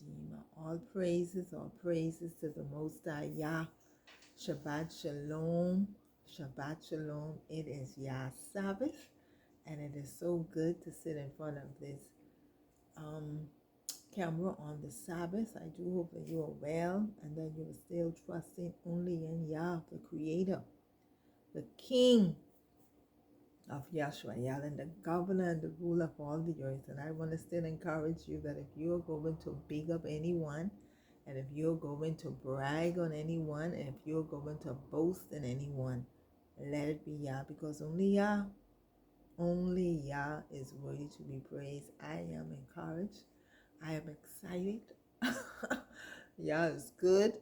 Redeemer. All praises to the Most High Yah. Shabbat Shalom. Shabbat Shalom. It is Yah's Sabbath, and it is so good to sit in front of this camera on the Sabbath. I do hope that you are well and that you are still trusting only in Yah, the Creator, the King of Yahshua, and the governor and the ruler of all the earth. And I want to still encourage you that if you're going to big up anyone, and if you're going to brag on anyone, and if you're going to boast in anyone, let it be Yah, because only Yah is worthy to be praised. I am encouraged. I am excited. Yah is good.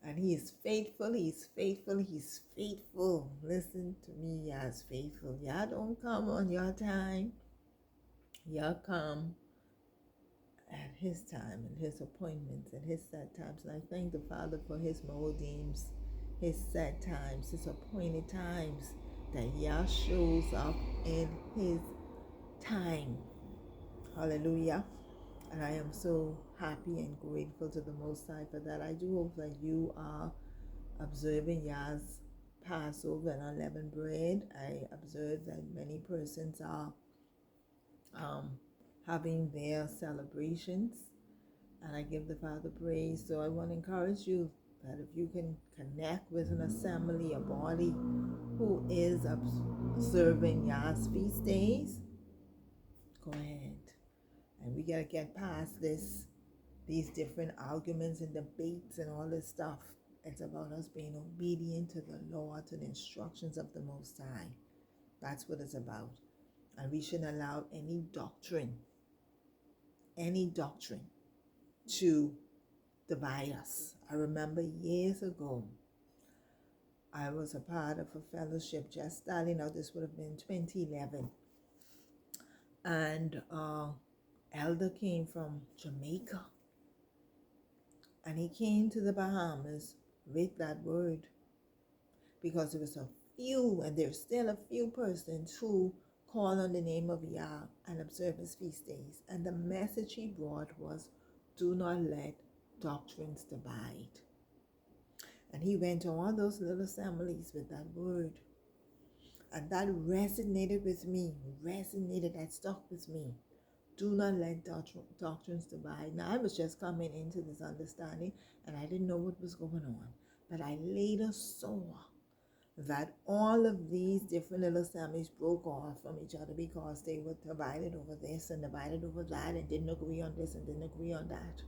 And He is faithful, He's faithful, He's faithful. Listen to me, Yah is faithful. Yah don't come on your time. Yah come at His time and His appointments and His set times. And I thank the Father for His moedims, His set times, His appointed times, that Yah shows up in His time. Hallelujah. And I am so happy and grateful to the Most High for that. I do hope that you are observing Yah's Passover and unleavened bread. I observe that many persons are having their celebrations, and I give the Father praise. So I want to encourage you that if you can connect with an assembly, a body who is observing Yah's feast days, go ahead. And we got to get past these different arguments and debates and all this stuff. It's about us being obedient to the law, to the instructions of the Most High. That's what it's about. And we shouldn't allow any doctrine to divide us. I remember years ago, I was a part of a fellowship just starting out. This would have been 2011. And elder came from Jamaica. And he came to the Bahamas with that word, because there was a few, and there's still a few persons who call on the name of Yah and observe His feast days. And the message he brought was, do not let doctrines divide. And he went to all those little assemblies with that word. And that resonated with me, that stuck with me. Do not let doctrines divide. Now, I was just coming into this understanding, and I didn't know what was going on. But I later saw that all of these different little assemblies broke off from each other because they were divided over this and divided over that, and didn't agree on this and didn't agree on that.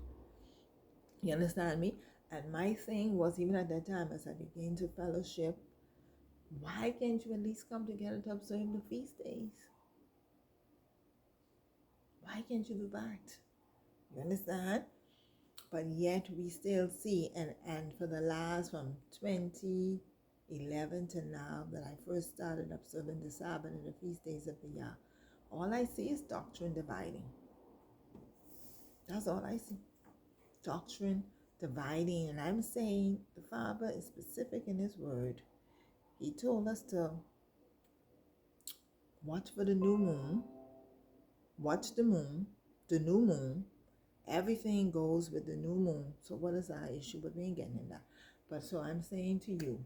You understand me? And my thing was, even at that time, as I began to fellowship, why can't you at least come together to observe the feast days? Why can't you do that? You understand? But yet we still see, and for the last, from 2011 to now, that I first started observing the Sabbath and the feast days of the Yah, all I see is doctrine dividing. That's all I see. Doctrine dividing. And I'm saying the Father is specific in His word. He told us to watch for the new moon. Watch the moon, the new moon. Everything goes with the new moon. So what is our issue? But we ain't getting in that. But so I'm saying to you,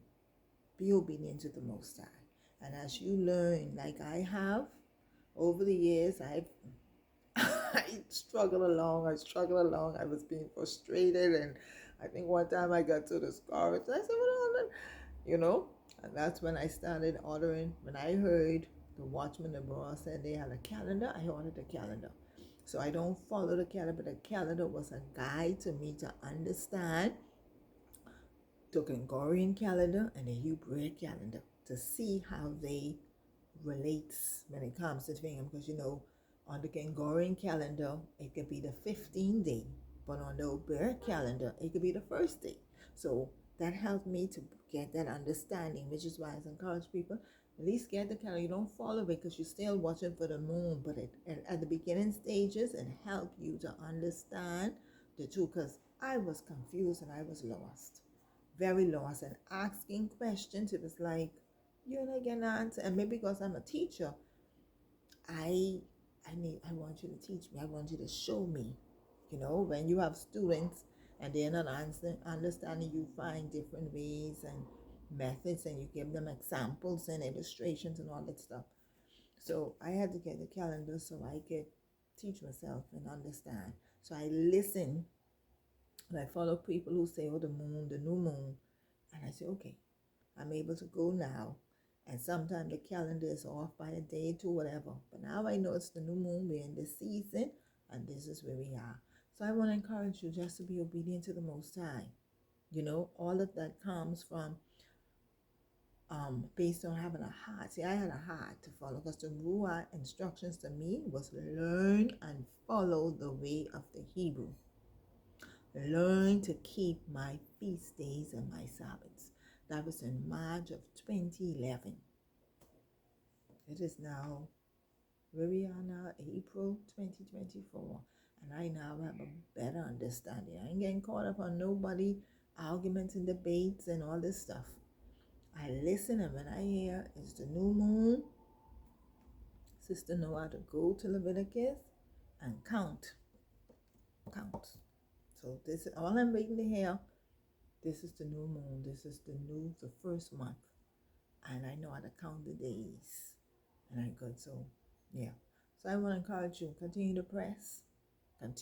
be obedient to the Most High. And as you learn, like I have, over the years, I struggled along. I was being frustrated. And I think one time I got so discouraged. I said, well, and that's when I started ordering. When I heard the Watchman abroad said they had a calendar, I ordered a calendar. So I don't follow the calendar, but the calendar was a guide to me to understand the Gregorian calendar and the Hebrew calendar, to see how they relate when it comes to things. Because, on the Gregorian calendar, it could be the 15th day, but on the Hebrew calendar, it could be the first day. So that helped me to get that understanding, which is why I encourage people, at least get the calendar. You don't follow it because you're still watching for the moon, but at the beginning stages, it helped you to understand the truth, because I was confused and I was lost, very lost, and asking questions. It was like, you're not getting an answer. And maybe because I'm a teacher, I want you to teach me. I want you to show me. When you have students and they're not understanding, you find different ways and methods, and you give them examples and illustrations and all that stuff. So I had to get a calendar so I could teach myself and understand. So I listen and I follow people who say, oh, the moon, the new moon. And I say, okay, I'm able to go now. And sometimes the calendar is off by a day to whatever. But now I know it's the new moon, we're in this season, and this is where we are. So I want to encourage you just to be obedient to the Most High. All of that comes from based on having a heart. See, I had a heart to follow, because the Ruah instructions to me was learn and follow the way of the Hebrew. Learn to keep my feast days and my Sabbaths. That was in March of 2011. It is now, where we are now, April 2024. And I now have a better understanding. I ain't getting caught up on nobody, arguments and debates and all this stuff. I listen, and when I hear it's the new moon, sister know how to go to Leviticus and count. So this is all I'm waiting to hear. This is the new moon. This is the first month. And I know how to count the days. And I'm good. So, yeah. So I want to encourage you, continue to press and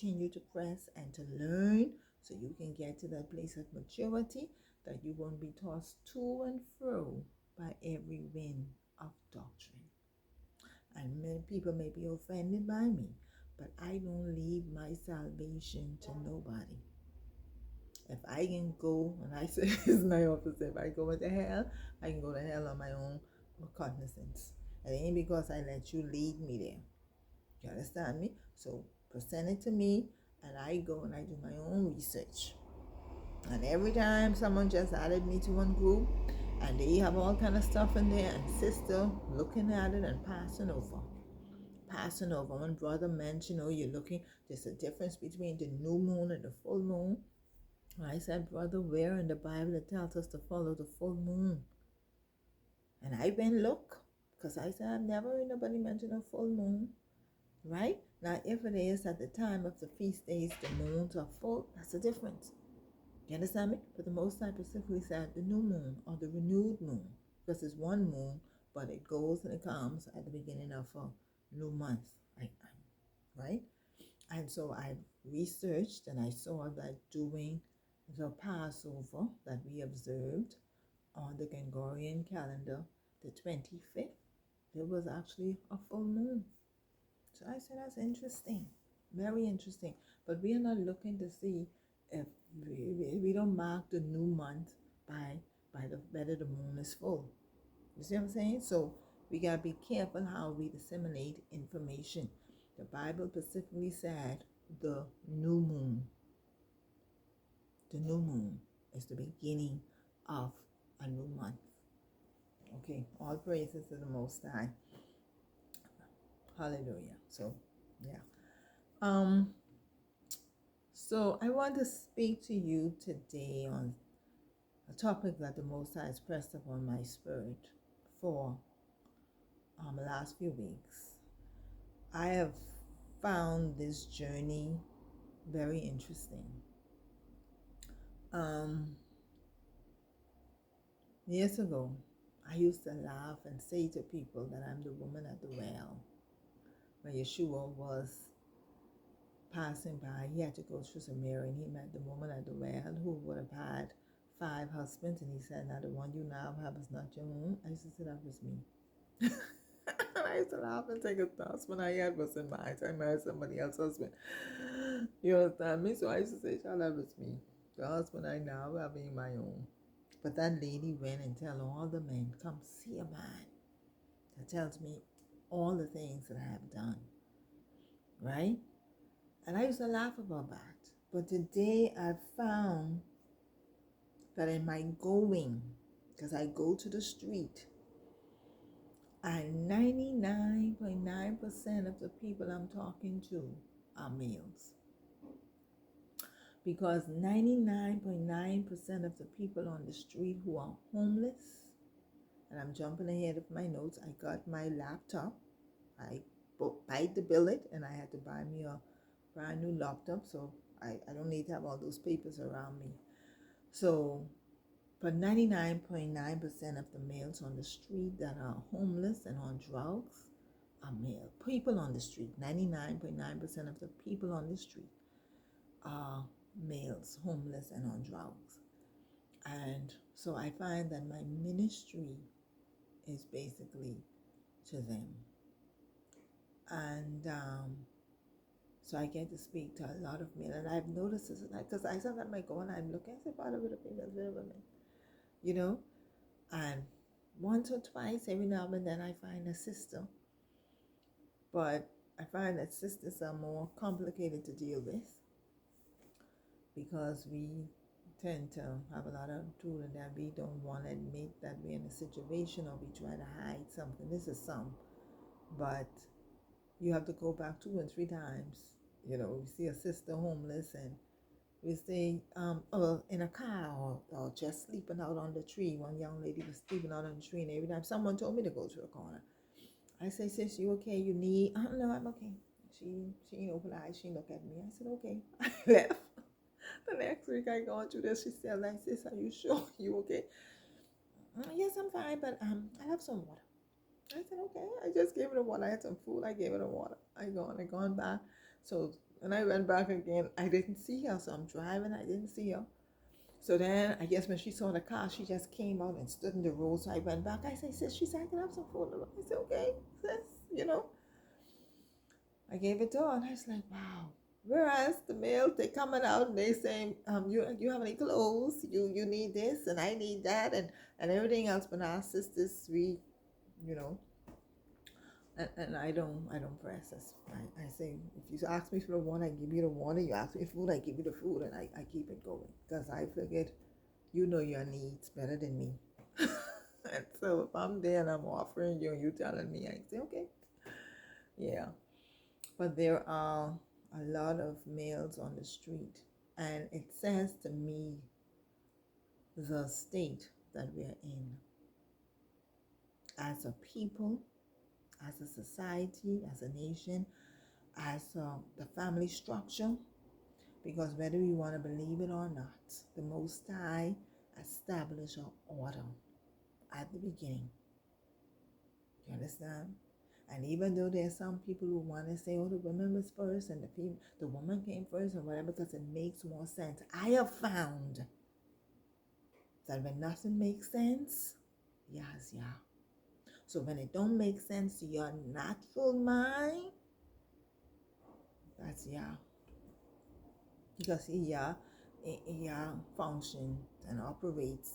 to learn, so you can get to that place of maturity, that you won't be tossed to and fro by every wind of doctrine. And many people may be offended by me, but I don't leave my salvation to nobody. If I can go, and I say it's my opposite, if I go into hell, I can go to hell on my own cognizance. It ain't because I let you lead me there. You understand me? So present it to me, and I go and I do my own research. And every time someone just added me to one group, and they have all kind of stuff in there, and sister looking at it and passing over. One brother mentioned, you're looking, there's a difference between the new moon and the full moon. I said, brother, where in the Bible it tells us to follow the full moon? And I went look, because I said, I've never heard nobody mention a full moon. Right? Now, if it is at the time of the feast days, the moons are full, that's the difference. You understand me? But the Most High specifically said the new moon or the renewed moon, because it's one moon, but it goes and it comes at the beginning of a new month. Right? And so I researched, and I saw that during the Passover that we observed on the Gregorian calendar, the 25th, there was actually a full moon. So I said, that's interesting, very interesting. But we are not looking to see if we don't mark the new month by the whether the moon is full. You see what I'm saying? So we gotta be careful how we disseminate information. The Bible specifically said the new moon. The new moon is the beginning of a new month. Okay, all praises to the Most High. Hallelujah. So, yeah. So I want to speak to you today on a topic that the Most High has pressed upon my spirit for the last few weeks. I have found this journey very interesting. Years ago, I used to laugh and say to people that I'm the woman at the well. When Yeshua was passing by, he had to go through Samaria, and he met the woman at the well who would have had 5 husbands, and he said, now the one you now have is not your own. I used to say, that was me. I used to laugh and take a thought when I had was in mine. I married somebody else's husband. You understand me? So I used to say, child, that was me. The husband I now have in my own. But that lady went and tell all the men, come see a man that tells me all the things that I have done. Right? And I used to laugh about that. But today I found that in my going, because I go to the street, and 99.9% of the people I'm talking to are males. Because 99.9% of the people on the street who are homeless, and I'm jumping ahead of my notes, I got my laptop, I bite the billet, and I had to buy me a brand new laptop, so I don't need to have all those papers around me. So, but 99.9% of the males on the street that are homeless and on drugs are male. People on the street, 99.9% of the people on the street are males, homeless and on drugs. And so I find that my ministry is basically to them. And so I get to speak to a lot of men. And I've noticed this, because I sometimes might go and I'm looking, I say, Father, with the females, with the women, you know? And once or twice, every now and then, I find a sister. But I find that sisters are more complicated to deal with because we tend to have a lot of attitude that we don't want to admit that we're in a situation, or we try to hide something. This is some, but you have to go back 2 and 3 times. You know, we see a sister homeless and we say, in a car, or just sleeping out on the tree. One young lady was sleeping out on the tree, and every time someone told me to go to a corner, I say, sis, you okay? You need? No, I'm okay. She opened her eyes. She looked at me. I said, okay. I left. The next week I go through this. She said, like, sis, are you sure? You okay? Yes, I'm fine, but I have some water. I said, okay. I just gave her the water. I had some food. I gave her the water. I gone back. So when I went back again, I didn't see her. So I'm driving. I didn't see her. So then I guess when she saw the car, she just came out and stood in the road. So I went back. I said, sis, she said, I can have some food. I said, okay, sis, you know. I gave it to her, and I was like, wow. Whereas the males, they coming out and they saying, you have any clothes? You need this, and I need that, and everything else. But our sisters, we, you know, and I don't press this. I say, if you ask me for the water, I give you the water. You ask me for food, I give you the food, and I keep it going. Because I figured, you know your needs better than me. And so if I'm there and I'm offering you and you telling me, I say, okay. Yeah. But there are a lot of males on the street. And it says to me the state that we're in as a people, as a society, as a nation, as the family structure. Because whether we want to believe it or not, the Most High established an order at the beginning. You understand? And even though there's some people who want to say, oh, the woman was first and the woman came first or whatever, because it makes more sense. I have found that when nothing makes sense, yes, yeah. So when it don't make sense to your natural mind, that's yeah. Because he functions and operates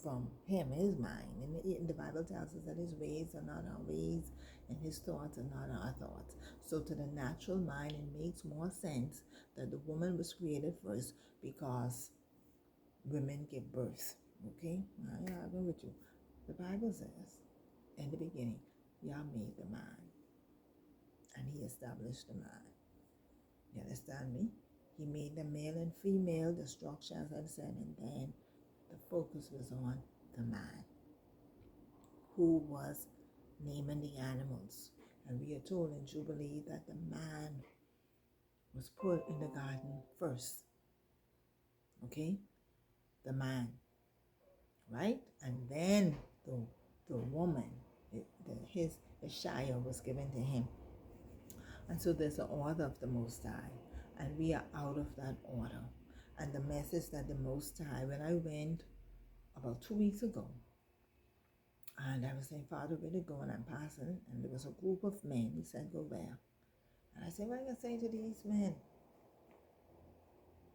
from him, his mind. And the Bible tells us that his ways are not our ways and his thoughts are not our thoughts. So to the natural mind, it makes more sense that the woman was created first because women give birth. Okay? I agree with you. The Bible says, in the beginning, Yah made the man and he established the man. You understand me? He made the male and female, the structure, as I said, and then the focus was on the man who was naming the animals. And we are told in Jubilee that the man was put in the garden first. Okay? The man. Right? And then the woman, his Shire was given to him. And so there's an order of the Most High. And we are out of that order. And the message that the Most High, when I went about 2 weeks ago, and I was saying, Father, where to go? And I'm passing, and there was a group of men. He said, go where? And I said, what am I going to say to these men?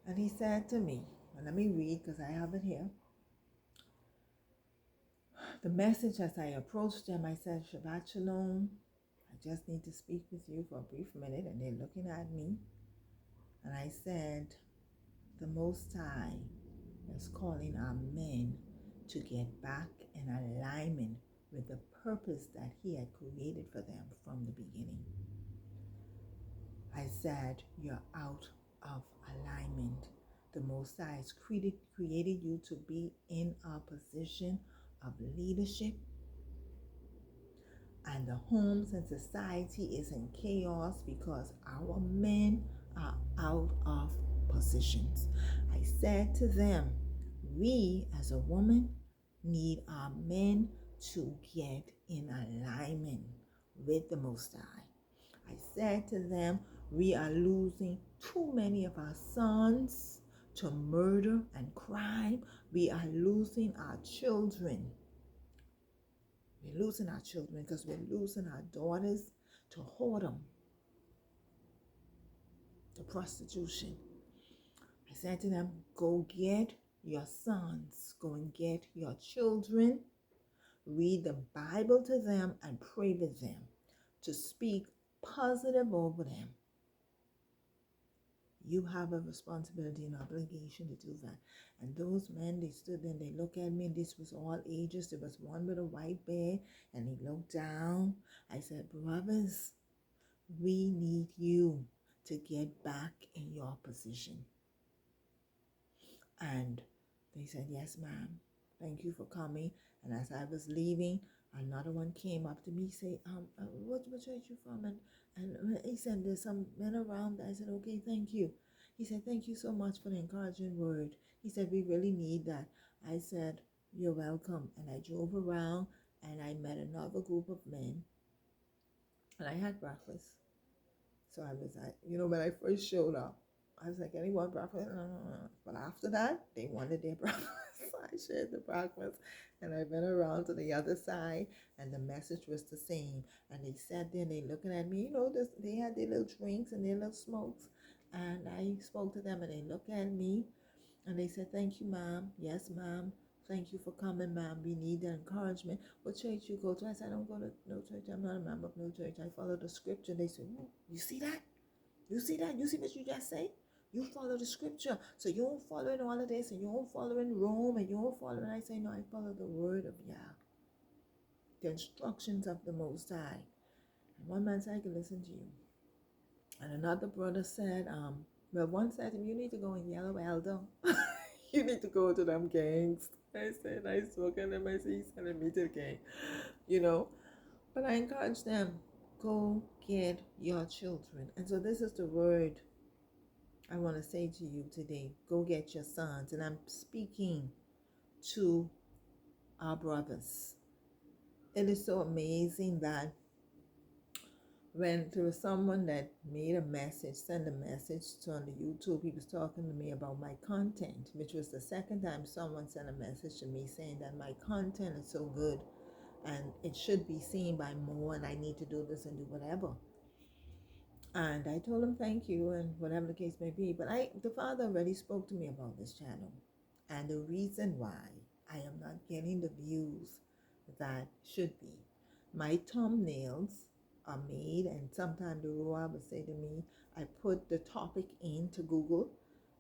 And he said to me, and let me read because I have it here. The message as I approached them, I said, Shabbat Shalom. I just need to speak with you for a brief minute. And they're looking at me. And I said, the Most High is calling our men to get back in alignment with the purpose that he had created for them from the beginning. I said, you're out of alignment. The Most High has created you to be in a position of leadership And the homes and society is in chaos because our men are out of positions. I said to them, we as a woman need our men to get in alignment with the Most High. I said to them, we are losing too many of our sons to murder and crime. We are losing our children. We're losing our children because we're losing our daughters to whoredom, to prostitution. I said to them, go get your sons, go and get your children, read the Bible to them and pray with them to speak positive over them. You have a responsibility and obligation to do that. And those men, they stood there and they looked at me. This was all ages. There was one with a white beard and he looked down. I said, brothers, we need you to get back in your position. And they said, yes, ma'am. Thank you for coming. And as I was leaving, another one came up to me, say, what church you from? And he said, there's some men around. I said, okay, thank you. He said, thank you so much for the encouraging word. He said, we really need that. I said, you're welcome. And I drove around and I met another group of men. And I had breakfast. So I was like, when I first showed up, I was like, anyone breakfast? But after that, they wanted their breakfast. I shared the breakfast and I went around to the other side and the message was the same. And they sat there and they looking at me, they had their little drinks and their little smokes. And I spoke to them and they looked at me and they said, thank you, ma'am. Yes, ma'am. Thank you for coming, ma'am. We need the encouragement. What church you go to? I said, I don't go to no church. I'm not a member of no church. I follow the scripture. They said, you see that? You see that? You see what you just say? You follow the scripture. So you don't follow in all of this and you don't follow in Rome and you don't follow. And I say, no, I follow the word of Yah. The instructions of the Most High. And one man said, I can listen to you. And another brother said, well, one said to him, you need to go in Yellow Elder. You need to go to them gangs. I said, I spoke to them. I said, he's sending me to the gang. But I encourage them, go get your children. And so this is the word I want to say to you today. Go get your sons. And I'm speaking to our brothers. It is so amazing that when there was someone that made a message, sent a message to on the YouTube, he was talking to me about my content, which was the second time someone sent a message to me saying that my content is so good and it should be seen by more and I need to do this and do whatever. And I told him thank you and whatever the case may be. But the Father already spoke to me about this channel. And the reason why I am not getting the views that should be. My thumbnails are made and sometimes the Ruah would say to me, I put the topic into Google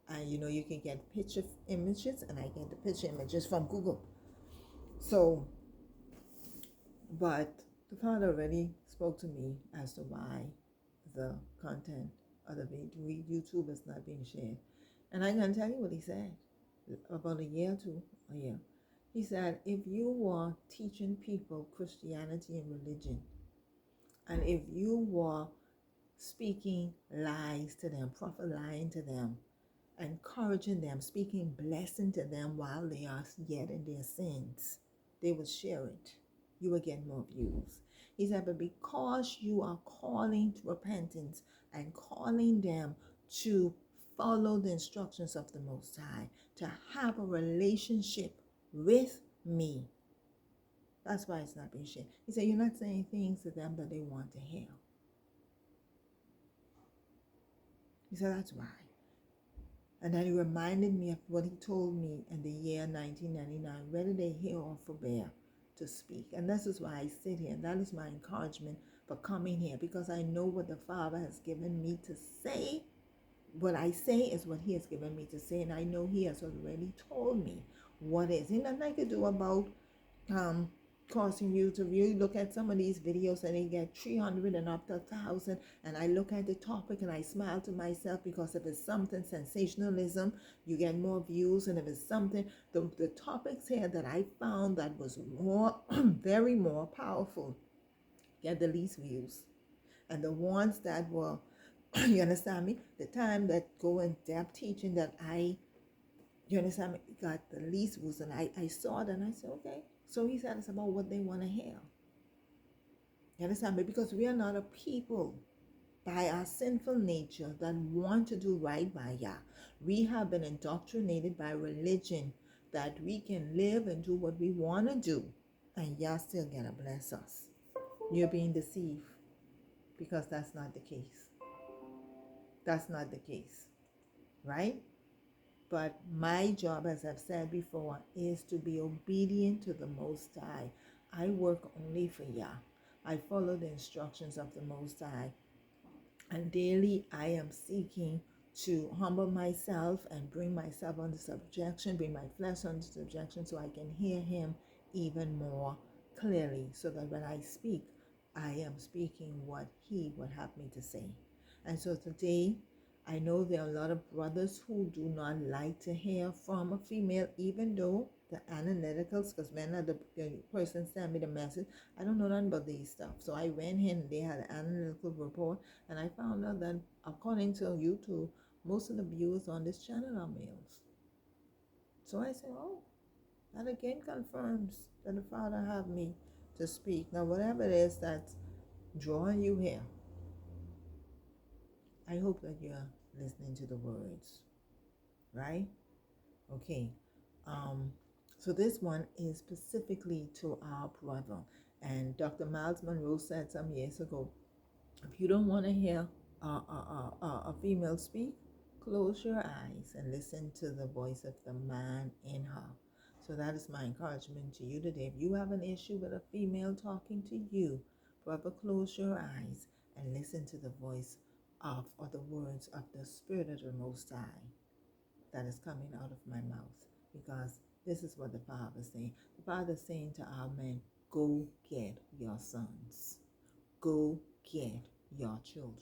and you can get picture images and I get the picture images from Google. So, but the Father already spoke to me as to why the content of the YouTube is not being shared. And I'm going to tell you what he said about a year. He said, if you were teaching people Christianity and religion, and if you were speaking lies to them, prophet lying to them, encouraging them, speaking blessing to them while they are yet in their sins, they will share it. You will get more views. He said, but because you are calling to repentance and calling them to follow the instructions of the Most High, to have a relationship with me, that's why it's not being shared. He said, you're not saying things to them that they want to hear. He said, that's why. And then he reminded me of what he told me in the year 1999, whether they hear or forbear to speak. And this is why I sit here. And that is my encouragement for coming here, because I know what the Father has given me to say. What I say is what he has given me to say. And I know he has already told me what is. And nothing I could do about causing you to really look at some of these videos and they get 300 and up to 1,000, and I look at the topic and I smile to myself, because if it's something sensationalism, you get more views, and if it's something, the topics here that I found that was more very more powerful get the least views. And the ones that were, you understand me, the time that go in depth teaching that you understand me, got the least views. And I saw it and I said, okay. So he said it's about what they want to hear. You understand me? Because we are not a people by our sinful nature that want to do right by Yah. We have been indoctrinated by religion that we can live and do what we want to do, and Yah still gonna bless us. You're being deceived because that's not the case. That's not the case, right? But my job, as I've said before, is to be obedient to the Most High. I work only for Yah. I follow the instructions of the Most High. And daily I am seeking to humble myself and bring myself under subjection, bring my flesh under subjection so I can hear him even more clearly, so that when I speak, I am speaking what he would have me to say. And so today, I know there are a lot of brothers who do not like to hear from a female, even though the analyticals, because when the person sent me the message, I don't know nothing about these stuff. So I went in and they had an analytical report, and I found out that according to YouTube, most of the viewers on this channel are males. So I said, oh, that again confirms that the Father have me to speak. Now, whatever it is that's drawing you here, I hope that you're listening to the words, right? Okay. So this one is specifically to our brother. And Dr. Miles Monroe said some years ago, if you don't want to hear a female speak, close your eyes and listen to the voice of the man in her. So that is my encouragement to you today. If you have an issue with a female talking to you, brother, close your eyes and listen to the voice of, or the words of the Spirit of the Most High that is coming out of my mouth. Because this is what the Father is saying. The Father is saying to our men, go get your sons. Go get your children.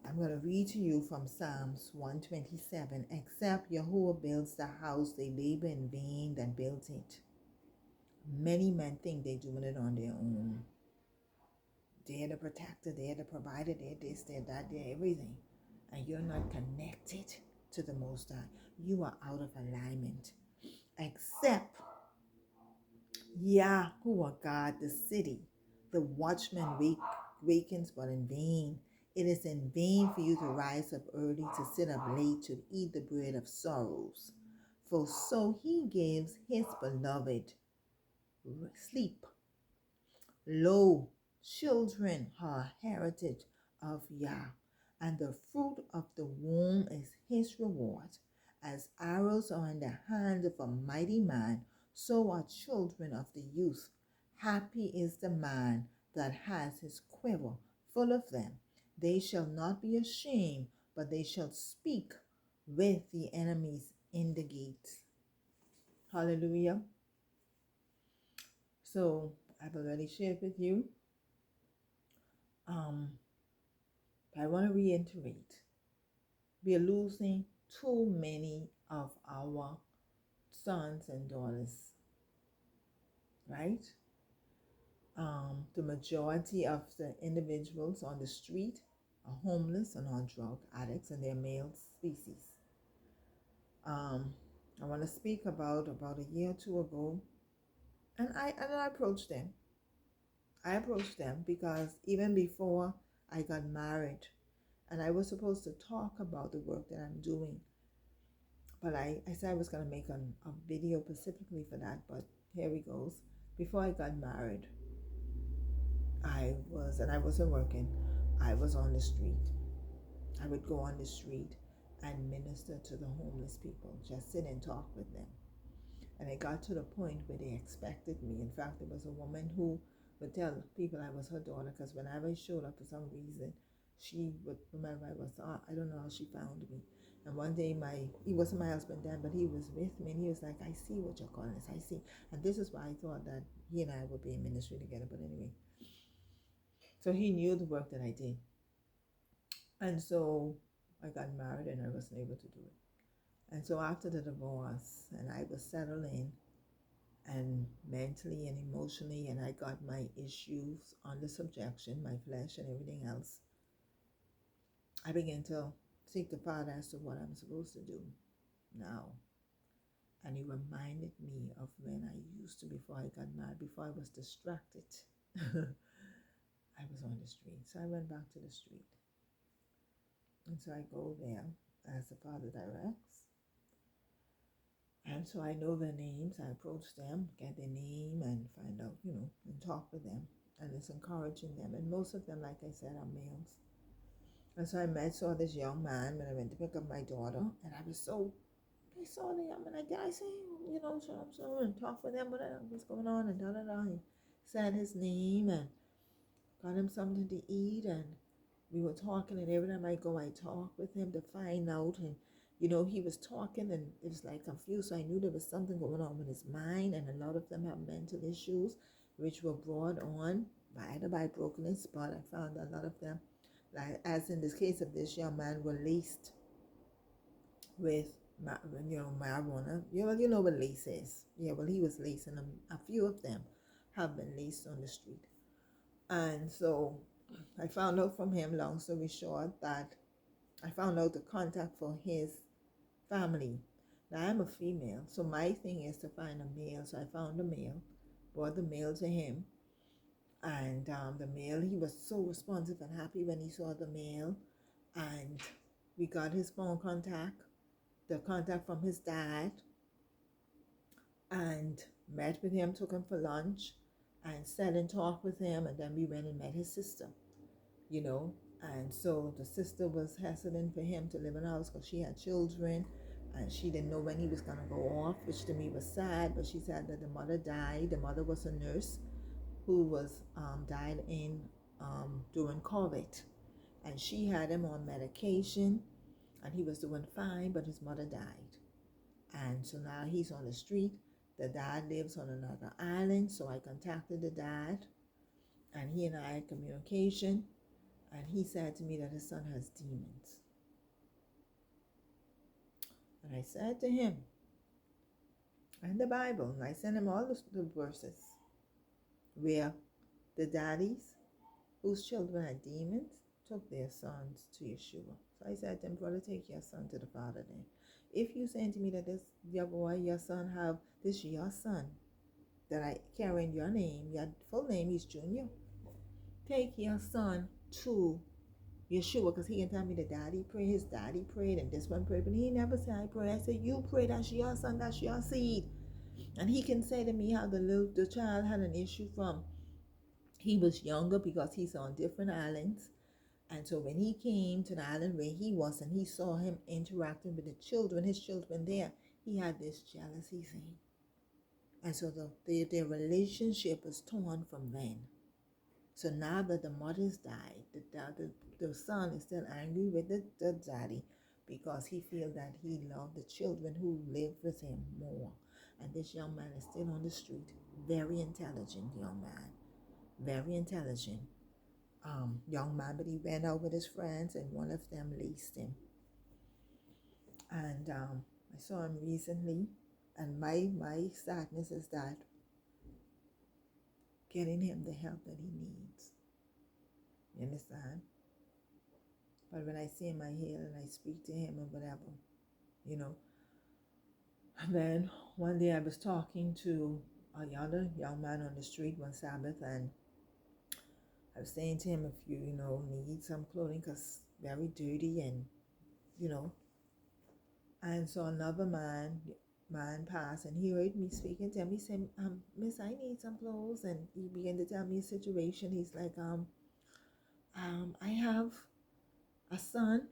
I'm going to read to you from Psalms 127. Except Yahuwah builds the house, they labor in vain that built it. Many men think they're doing it on their own. They're the protector, they're the provider, they're this, they're that, they're everything. And you're not connected to the Most High. You are out of alignment. Except Yahuwah God, the city, the watchman wakens, but in vain. It is in vain for you to rise up early, to sit up late, to eat the bread of sorrows. For so he gives his beloved sleep. Lo, children are heritage of Yah, and the fruit of the womb is his reward. As arrows are in the hand of a mighty man, so are children of the youth. Happy is the man that has his quiver full of them. They shall not be ashamed, but they shall speak with the enemies in the gates. Hallelujah. So I've already shared with you. I want to reiterate, we are losing too many of our sons and daughters, right? The majority of the individuals on the street are homeless and on drug addicts, and they're male species. I want to speak about a year or two ago, and I approached them. I approached them because even before I got married, and I was supposed to talk about the work that I'm doing, but I said I was going to make a video specifically for that, but here we goes. Before I got married, I wasn't working. I was on the street. I would go on the street and minister to the homeless people, just sit and talk with them. And it got to the point where they expected me. In fact, there was a woman who would tell people I was her daughter, because whenever I showed up for some reason, she would remember I was, I don't know how she found me. And one day he wasn't my husband then, but he was with me, and he was like, I see what you're calling this, I see. And this is why I thought that he and I would be in ministry together, but anyway. So he knew the work that I did. And so I got married and I wasn't able to do it. And so after the divorce, and I was settled in, and mentally and emotionally, and I got my issues under subjection, my flesh and everything else, I began to seek the Father as to what I'm supposed to do now. And he reminded me of when I used to, before I got married, before I was distracted. I was on the street. So I went back to the street. And so I go there as the Father directs. And so I know their names. I approach them, get their name, and find out, and talk with them. And it's encouraging them. And most of them, like I said, are males. And so saw this young man when I went to pick up my daughter. And I saw the young man. I say, so, and talk with them, what's going on, and da. He said his name and got him something to eat. And we were talking, and every time I go, I talk with him to find out. And he was talking, and it was like confused. So I knew there was something going on with his mind, and a lot of them have mental issues, which were brought on by brokenness. But I found a lot of them, like as in this case of this young man, were laced with marijuana. Yeah, well, you know what lace is. Yeah, well, he was lacing them. A few of them have been laced on the street, and so I found out from him, long story short, that I found out the contact for his family. Now, I'm a female, so my thing is to find a male. So I found a male, brought the male to him, and the male, he was so responsive and happy when he saw the male, and we got his phone contact, the contact from his dad, and met with him, took him for lunch, and sat and talked with him, and then we went and met his sister. And so the sister was hesitant for him to live in the house because she had children, and she didn't know when he was going to go off, which to me was sad. But she said that the mother died. The mother was a nurse who was died in during COVID, and she had him on medication, and he was doing fine, but his mother died. And so now he's on the street. The dad lives on another island, so I contacted the dad, and he and I had communication. And he said to me that his son has demons. And I said to him, and the Bible, and I sent him all the verses where the daddies whose children had demons took their sons to Yeshua. So I said to him, brother, take your son to the Father then. If you saying to me that this your son have this your son that I carry in your name, your full name is Junior, take your son to Yeshua, because he can tell me the daddy prayed, his daddy prayed, and this one prayed, but he never said I pray. I said, you pray, that's your son, that's your seed. And he can say to me how the child had an issue from he was younger, because he's on different islands. And so when he came to the island where he was and he saw him interacting with his children there, he had this jealousy thing. And so their relationship was torn from then. So now that the mother's died, the son is still angry with the daddy, because he feels that he loved the children who lived with him more. And this young man is still on the street. Very intelligent young man. Very intelligent young man, but he went out with his friends, and one of them laced him. And I saw him recently, and my sadness is that getting him the help that he needs. You understand? But when I see him, I hear and I speak to him and whatever, And then one day I was talking to another young man on the street one Sabbath, and I was saying to him, if you, need some clothing, because very dirty, and, And so another man passed, and he heard me speaking to him. He said, Miss, I need some clothes. And he began to tell me his situation. He's like, I have a son,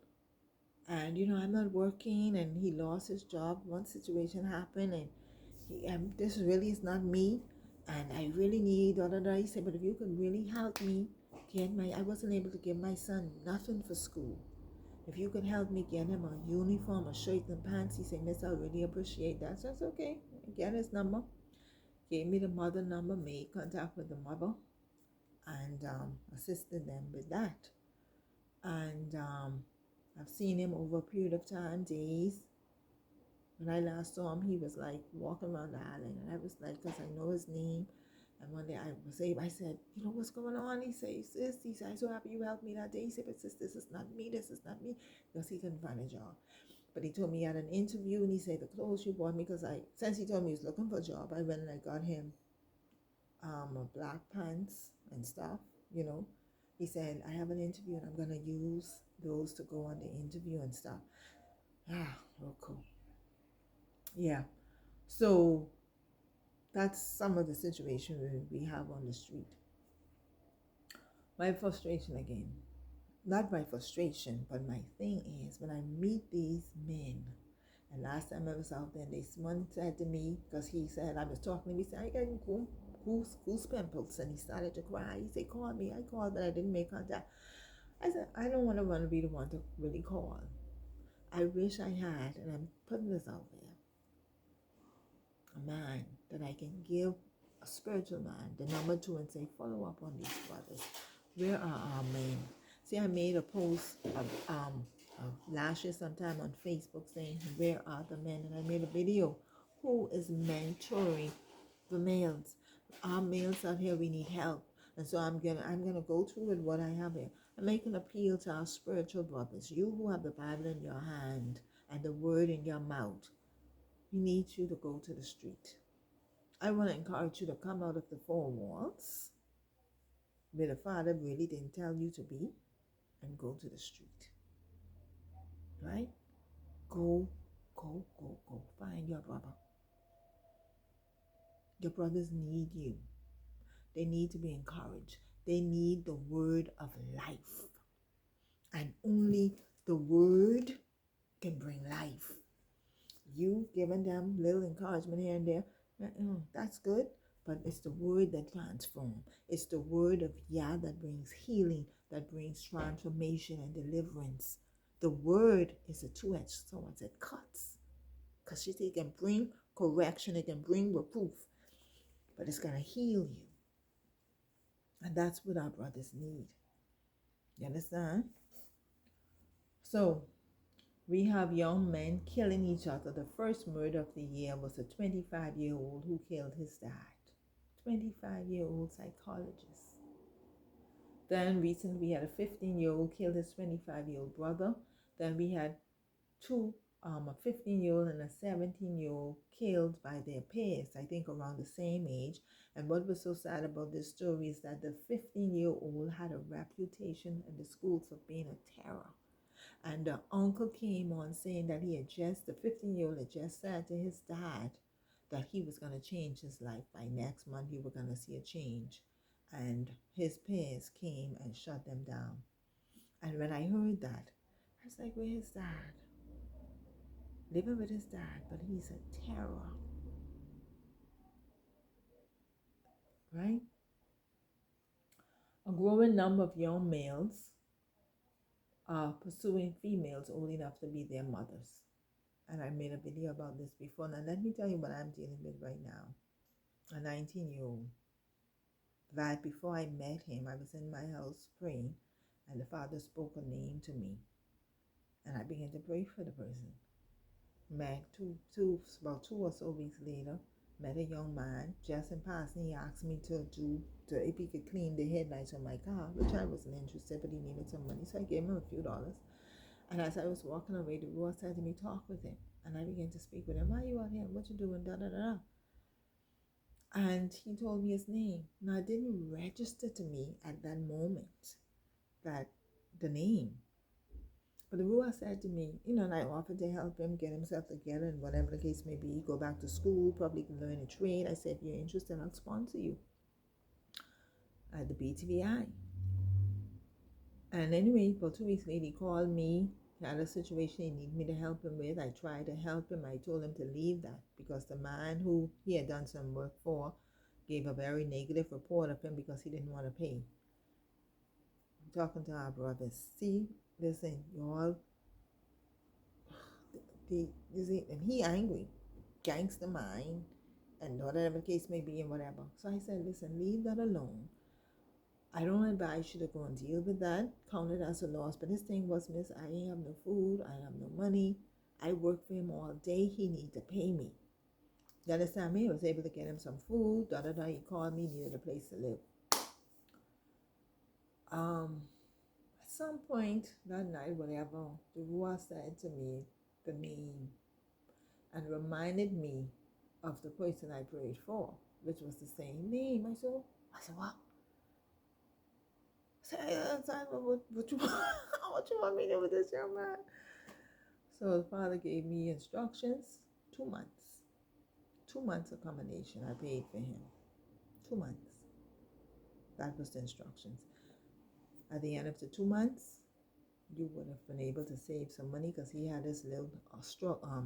and, I'm not working, and he lost his job. One situation happened, and this really is not me, and I really need, He said, but if you could really help me I wasn't able to give my son nothing for school. If you could help me get him a uniform, a shirt and pants, he said, Miss, I really appreciate that. So that's okay. Get his number. Gave me the mother number, made contact with the mother, and assisted them with that. And I've seen him over a period of time, days, When I last saw him, he was like walking around the island, and I was like, because I know his name. And one day I was able, I said, you know what's going on? He said, sis, he said, I'm so happy you helped me that day. He said, but sis, this is not me, this is not me, because he couldn't find a job. But he told me he had an interview, and he said the clothes you bought me, because since he told me he was looking for a job, I went and I got him black pants and stuff, you know. He said, I have an interview and I'm going to use those to go on the interview and stuff. Ah, real cool. Yeah. So that's some of the situation we have on the street. My frustration again, not my frustration, but my thing is when I meet these men, and last time I was out there, this one said to me, because he said, I was talking to him, he said, I got goose pimples, and he started to cry. He said, call me. I called, but I didn't make contact. I said, I don't want to be the one to really call. I wish I had, and I'm putting this out there, a man that I can give, a spiritual man, the number 2, and say, follow up on these brothers. Where are our men? See, I made a post of last year sometime on Facebook saying, where are the men? And I made a video. Who is mentoring the males? Our males out here, we need help. And so I'm gonna go through with what I have here. I make an appeal to our spiritual brothers. You who have the Bible in your hand and the word in your mouth, we need you to go to the street. I want to encourage you to come out of the 4 walls where the Father really didn't tell you to be and go to the street. Right? Go. Find your brother. Your brothers need you. They need to be encouraged. They need the word of life. And only the word can bring life. You giving them little encouragement here and there, that's good. But it's the word that transforms. It's the word of Yah that brings healing, that brings transformation and deliverance. The word is a two-edged sword that cuts. Because it can bring correction, it can bring reproof, but it's going to heal you. And that's what our brothers need. You understand? So, we have young men killing each other. The first murder of the year was a 25-year-old who killed his dad. 25-year-old psychologist. Then recently we had a 15-year-old killed his 25-year-old brother. Then we had a 15-year-old and a 17-year-old killed by their peers, I think around the same age. And what was so sad about this story is that the 15-year-old had a reputation in the schools of being a terror. And the uncle came on saying that the 15-year-old had just said to his dad that he was going to change his life. By next month, he was going to see a change. And his peers came and shut them down. And when I heard that, I was like, where's his dad? Living with his dad, but he's a terror. Right? A growing number of young males are pursuing females old enough to be their mothers. And I made a video about this before. Now let me tell you what I'm dealing with right now. A 19-year-old. That before I met him, I was in my house praying, and the Father spoke a name to me. And I began to pray for the person. About 2 or so weeks later, met a young man. Just in passing, he asked me if he could clean the headlights on my car, which I wasn't interested, but he needed some money, so I gave him a few dollars. And as I was walking away, the Lord said to me, talk with him. And I began to speak with him. Why are you out here? What you doing? Da da da. And he told me his name. Now, it didn't register to me at that moment that the name. But the Ruach said to me, and I offered to help him get himself together and whatever the case may be, go back to school, probably learn a trade. I said, if you're interested, I'll sponsor you at the BTVI. And anyway, for 2 weeks later, he called me. He had a situation he needed me to help him with. I tried to help him. I told him to leave that because the man who he had done some work for gave a very negative report of him because he didn't want to pay. I'm talking to our brothers. See, listen, y'all. And he angry, gangster mind, and whatever the case may be and whatever. So I said, listen, leave that alone. I don't advise you to go and deal with that. Count it as a loss. But his thing was, miss, I ain't have no food. I have no money. I worked for him all day. He needed to pay me. You understand me? I was able to get him some food. Da da da. He called me, needed a place to live. At some point that night, whatever, the Ruah said to me the name and reminded me of the person I prayed for, which was the same name. I said, what? I said, what you want? What you want me to do with this young man? So the father gave me instructions. 2 months. 2 months accommodation I paid for him. 2 months. That was the instructions. At the end of the 2 months, you would have been able to save some money because he had this little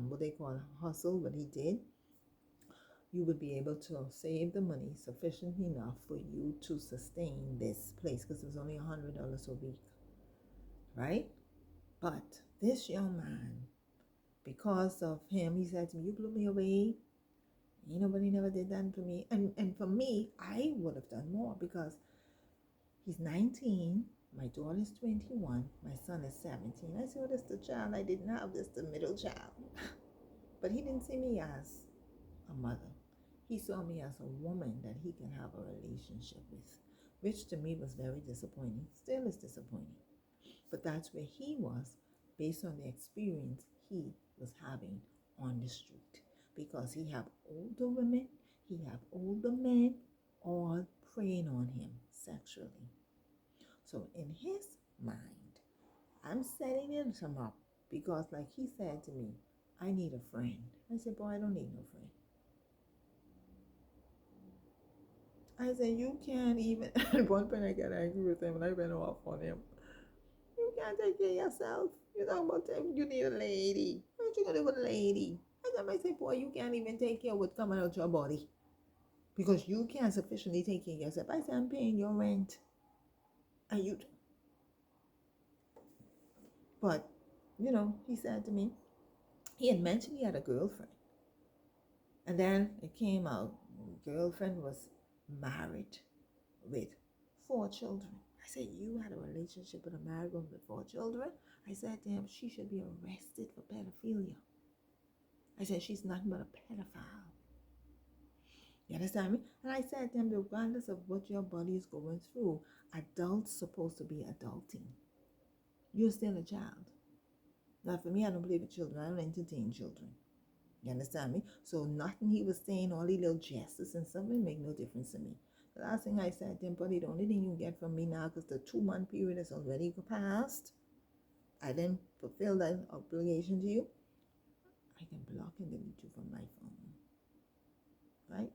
what they call hustle, what he did. You would be able to save the money sufficient enough for you to sustain this place because it was only $100 a week, right? But this young man, because of him, he said to me, you blew me away. Ain't nobody never did that to me. And for me, I would have done more because he's 19. My daughter's 21. My son is 17. I said, well, this is the child I didn't have. This is the middle child. But he didn't see me as a mother. He saw me as a woman that he can have a relationship with, which to me was very disappointing. Still is disappointing. But that's where he was based on the experience he was having on the street. Because he have older women, he have older men, all preying on him sexually. So in his mind, I'm setting him up because like he said to me, I need a friend. I said, boy, I don't need no friend. I said, you can't even, at one point I got angry with him and I went off on him. You can't take care of yourself. You're talking about you need a lady. What you gonna do with a lady? I said, boy, you can't even take care of what's coming out your body. Because you can't sufficiently take care of yourself. I said, I'm paying your rent. And you. But, he said to me, he had mentioned he had a girlfriend. And then it came out, the girlfriend was married with 4 children. I said, you had a relationship with a married woman with 4 children? I said to him, she should be arrested for pedophilia. I said, she's nothing but a pedophile. You understand me? And I said to him, regardless of what your body is going through, adults supposed to be adulting. You're still a child. Now, for me, I don't play with children. I don't entertain children. You understand me? So nothing he was saying, all these little gestures and stuff, it make no difference to me. The last thing I said to him, buddy, the only thing you get from me now, because the 2-month period is already passed, I didn't fulfill that obligation to you, I can block and delete you from my phone. Right?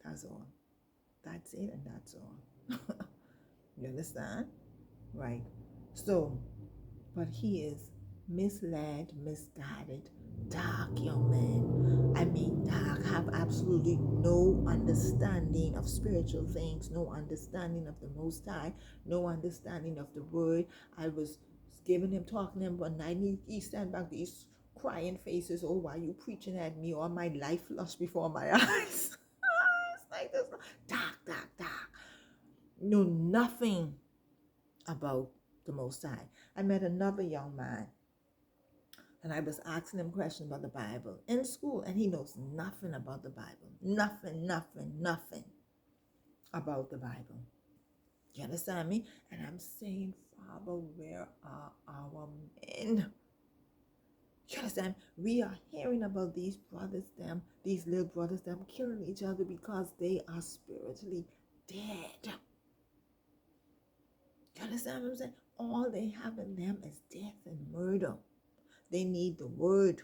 That's all. That's it and that's all. You understand? Right. So, but he is misled, misguided, dark young man. I mean, dark, have absolutely no understanding of spiritual things, no understanding of the Most High, no understanding of the Word. I was giving him, talking to him one night, and he stand back, these crying faces, oh, why you preaching at me? All my life lost before my eyes. It's like this, dark, dark, dark. Knew nothing about the Most High. I met another young man, and I was asking him questions about the Bible in school, and he knows nothing about the Bible. Nothing about the Bible. You understand me? And I'm saying, Father, where are our men? You understand? We are hearing about these brothers, these little brothers, killing each other because they are spiritually dead. You understand what I'm saying? All they have in them is death and murder. They need the Word.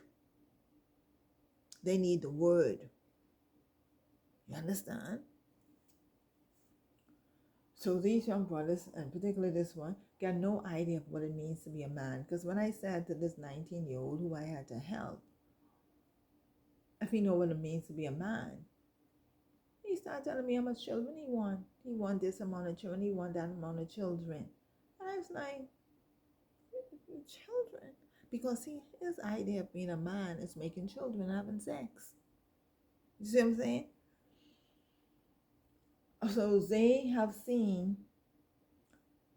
They need the Word. You understand? So these young brothers, and particularly this one, got no idea of what it means to be a man. Because when I said to this 19-year-old who I had to help, if he know what it means to be a man, he started telling me how much children he want. He want this amount of children. He want that amount of children. And I was like, children? Because his idea of being a man is making children, having sex. You see what I'm saying? So they have seen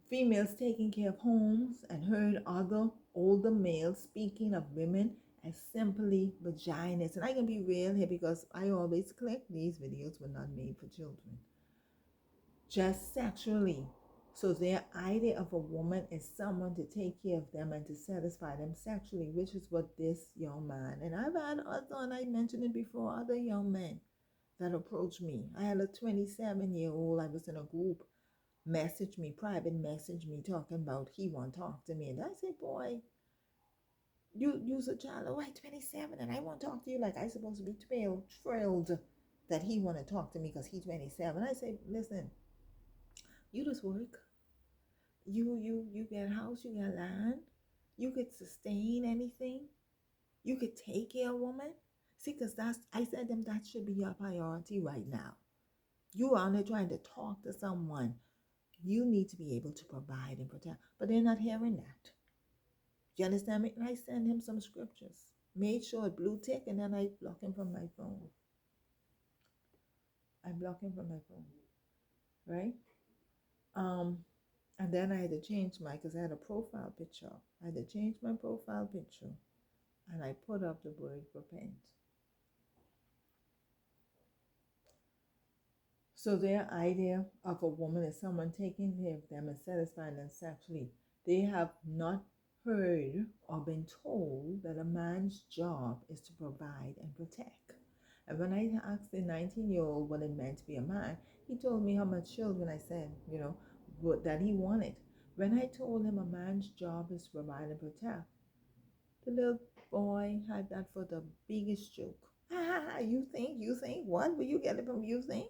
Females taking care of homes and heard other older males speaking of women as simply vaginas. And I can be real here because I always click these videos were not made for children. Just sexually. So their idea of a woman is someone to take care of them and to satisfy them sexually, which is what this young man, and I've had other, and I mentioned it before, other young men that approached me. I had a 27-year-old, I was in a group, message me, private message me, talking about he want to talk to me. And I said, boy, you's a child, oh, I'm 27 and I want to talk to you like I supposed to be thrilled that he want to talk to me because he's 27. I say, listen, you just work. You get a house, you get land, you could sustain anything, you could take care of a woman. See, because that's, I said them, that should be your priority right now. You are only trying to talk to someone. You need to be able to provide and protect, but they're not hearing that. You understand me? And I send him some scriptures, made sure it blue tick, and then I block him from my phone. I block him from my phone, right? And then I had to change because I had a profile picture. I had to change my profile picture, and I put up the word repent. So their idea of a woman is someone taking care of them and satisfying them sexually. They have not heard or been told that a man's job is to provide and protect. And when I asked the 19-year-old what it meant to be a man, he told me how much children, I said, that he wanted. When I told him a man's job is to provide and protect, the little boy had that for the biggest joke. You think, what? Will you get it from you think?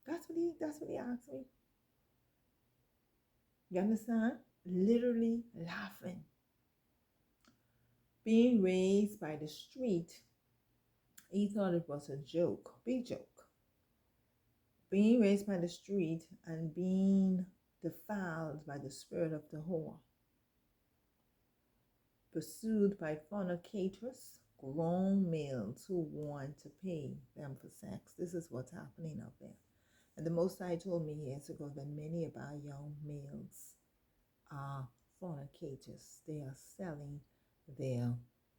That's what he asked me. You understand? Literally laughing. Being raised by the street, he thought it was a joke, big joke. Being raised by the street and being defiled by the spirit of the whore. Pursued by fornicators, grown males who want to pay them for sex. This is what's happening out there. And the Most High told me years ago that many of our young males are fornicators. They are selling their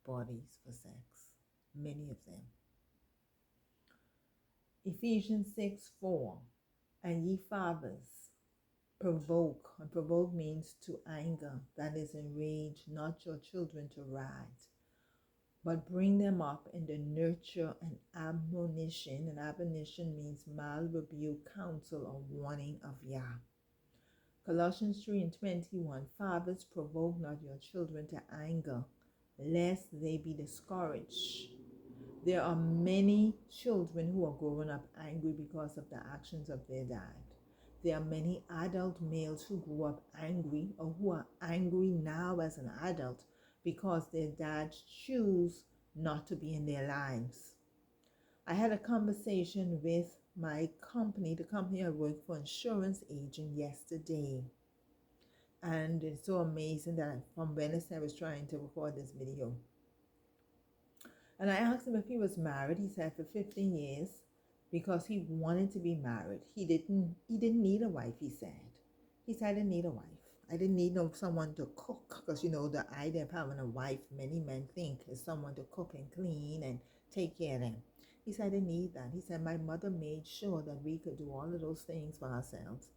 bodies for sex. Many of them. Ephesians 6:4. And ye fathers, provoke. And provoke means to anger. That is, enrage not your children to wrath, but bring them up in the nurture and admonition. And admonition means mild rebuke, counsel, or warning of Yah. Colossians 3:21. Fathers, provoke not your children to anger, lest they be discouraged. There are many children who are growing up angry because of the actions of their dad. There are many adult males who grew up angry or who are angry now as an adult because their dads choose not to be in their lives. I had a conversation with my company, the company I work for, insurance agent, yesterday. And it's so amazing that from Wednesday I was trying to record this video. And I asked him if he was married. He said for 15 years because he wanted to be married. He didn't need a wife, he said. He said, I didn't need a wife. I didn't need someone to cook because, the idea of having a wife, many men think, is someone to cook and clean and take care of them. He said, I didn't need that. He said, my mother made sure that we could do all of those things for ourselves.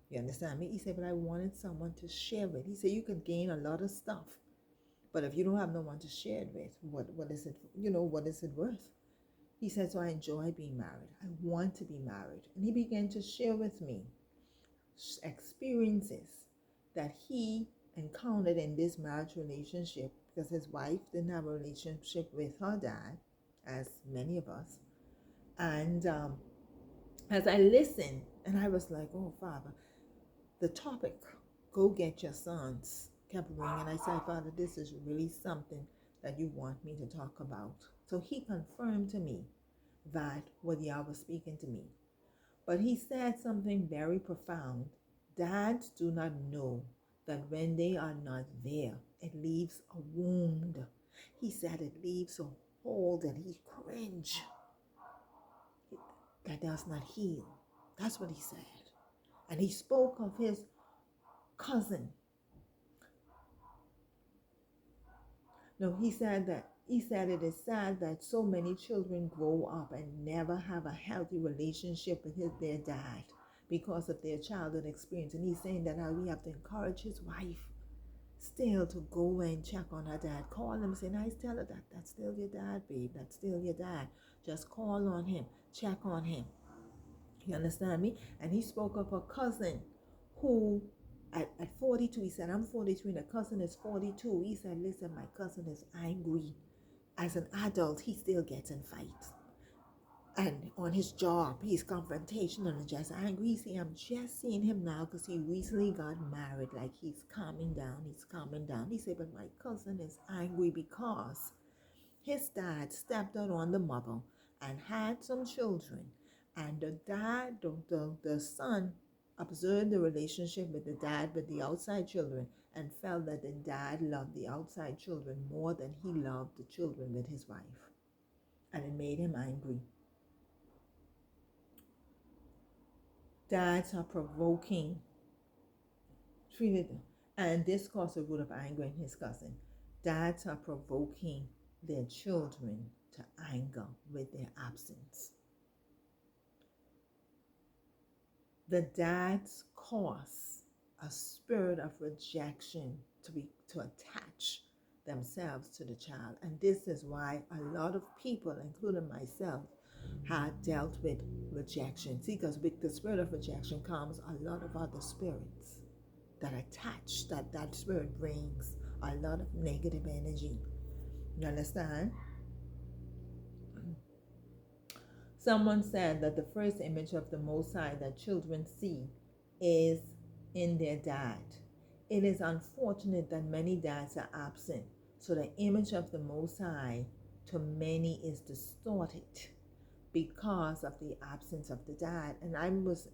You understand me? He said, but I wanted someone to share with. He said, you could gain a lot of stuff, but if you don't have no one to share it with, what is it, what is it worth? He said, so I enjoy being married. I want to be married. And he began to share with me experiences that he encountered in this marriage relationship because his wife didn't have a relationship with her dad, as many of us. And as I listened, and I was like, oh, Father, the topic, go get your sons, kept ringing. I said, Father, this is really something that you want me to talk about. So he confirmed to me that what Yah was speaking to me. But he said something very profound. Dads do not know that when they are not there, it leaves a wound. He said it leaves a hole that he cringed, that does not heal. That's what he said. And he spoke of his cousin. No, he said it is sad that so many children grow up and never have a healthy relationship with their dad because of their childhood experience. And he's saying that how we have to encourage his wife still to go and check on her dad. Call him, say, nice, tell her that that's still your dad, babe. That's still your dad. Just call on him, check on him. You understand me? And he spoke of a cousin who at 42, he said, I'm 43 and the cousin is 42. He said, listen, my cousin is angry. As an adult, he still gets in fights. And on his job, he's confrontational and just angry. See, I'm just seeing him now because he recently got married. Like he's calming down. He said, but my cousin is angry because his dad stepped out on the mother and had some children. And the dad, the son, observed the relationship with the dad with the outside children and felt that the dad loved the outside children more than he loved the children with his wife. And it made him angry. Dads are provoking, and this caused a root of anger in his cousin. Dads are provoking their children to anger with their absence. The dads cause a spirit of rejection to attach themselves to the child. And this is why a lot of people, including myself, had dealt with rejection. See, because with the spirit of rejection comes a lot of other spirits that attach, that spirit brings a lot of negative energy. You understand? Someone said that the first image of the Most High that children see is in their dad. It is unfortunate that many dads are absent, so the image of the Most High to many is distorted because of the absence of the dad. And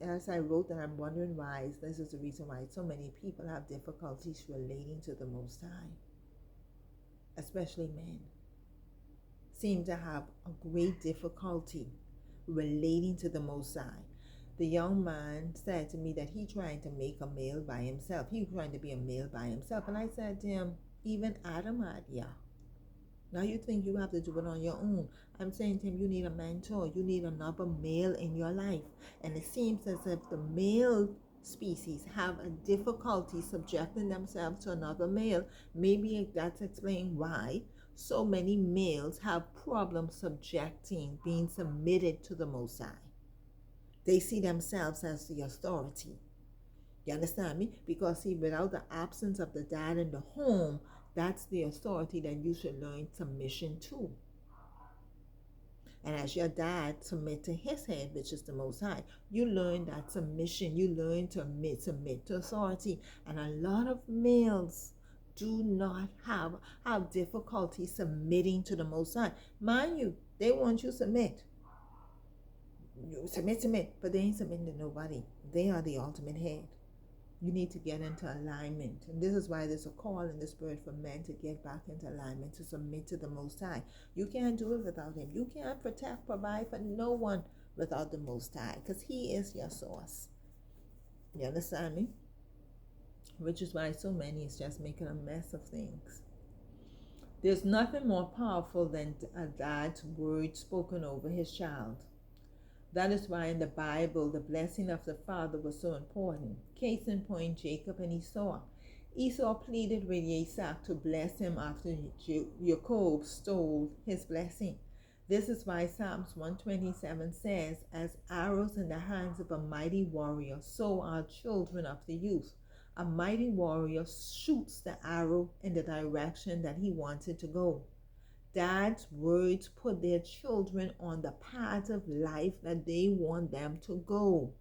as I wrote that, I'm wondering why. This is the reason why so many people have difficulties relating to the Most High, especially men, seem to have a great difficulty relating to the Most High. The young man said to me that he trying to make a male by himself. He was trying to be a male by himself. And I said to him, even Adam had, yeah. Now you think you have to do it on your own. I'm saying to him, you need a mentor. You need another male in your life. And it seems as if the male species have a difficulty subjecting themselves to another male. Maybe that's explained why so many males have problems being submitted to the Most High. They see themselves as the authority. You understand me? Because see, without the absence of the dad in the home, that's the authority that you should learn submission to. And as your dad submit to his head, which is the Most High, you learn that submission. You learn to submit to authority. And a lot of males do not have difficulty submitting to the Most High. Mind you, they want you to submit. You submit, but they ain't submitting to nobody. They are the ultimate head. You need to get into alignment. And this is why there's a call in the spirit for men to get back into alignment, to submit to the Most High. You can't do it without him. You can't protect, provide for no one without the Most High, because he is your source. You understand me? Which is why so many is just making a mess of things. There's nothing more powerful than a dad's word spoken over his child. That is why in the Bible, the blessing of the father was so important. Case in point, Jacob and Esau. Esau pleaded with Isaac to bless him after Jacob stole his blessing. This is why Psalms 127 says, as arrows in the hands of a mighty warrior, so are children of the youth. A mighty warrior shoots the arrow in the direction that he wanted to go. Dad's words put their children on the path of life that they want them to go.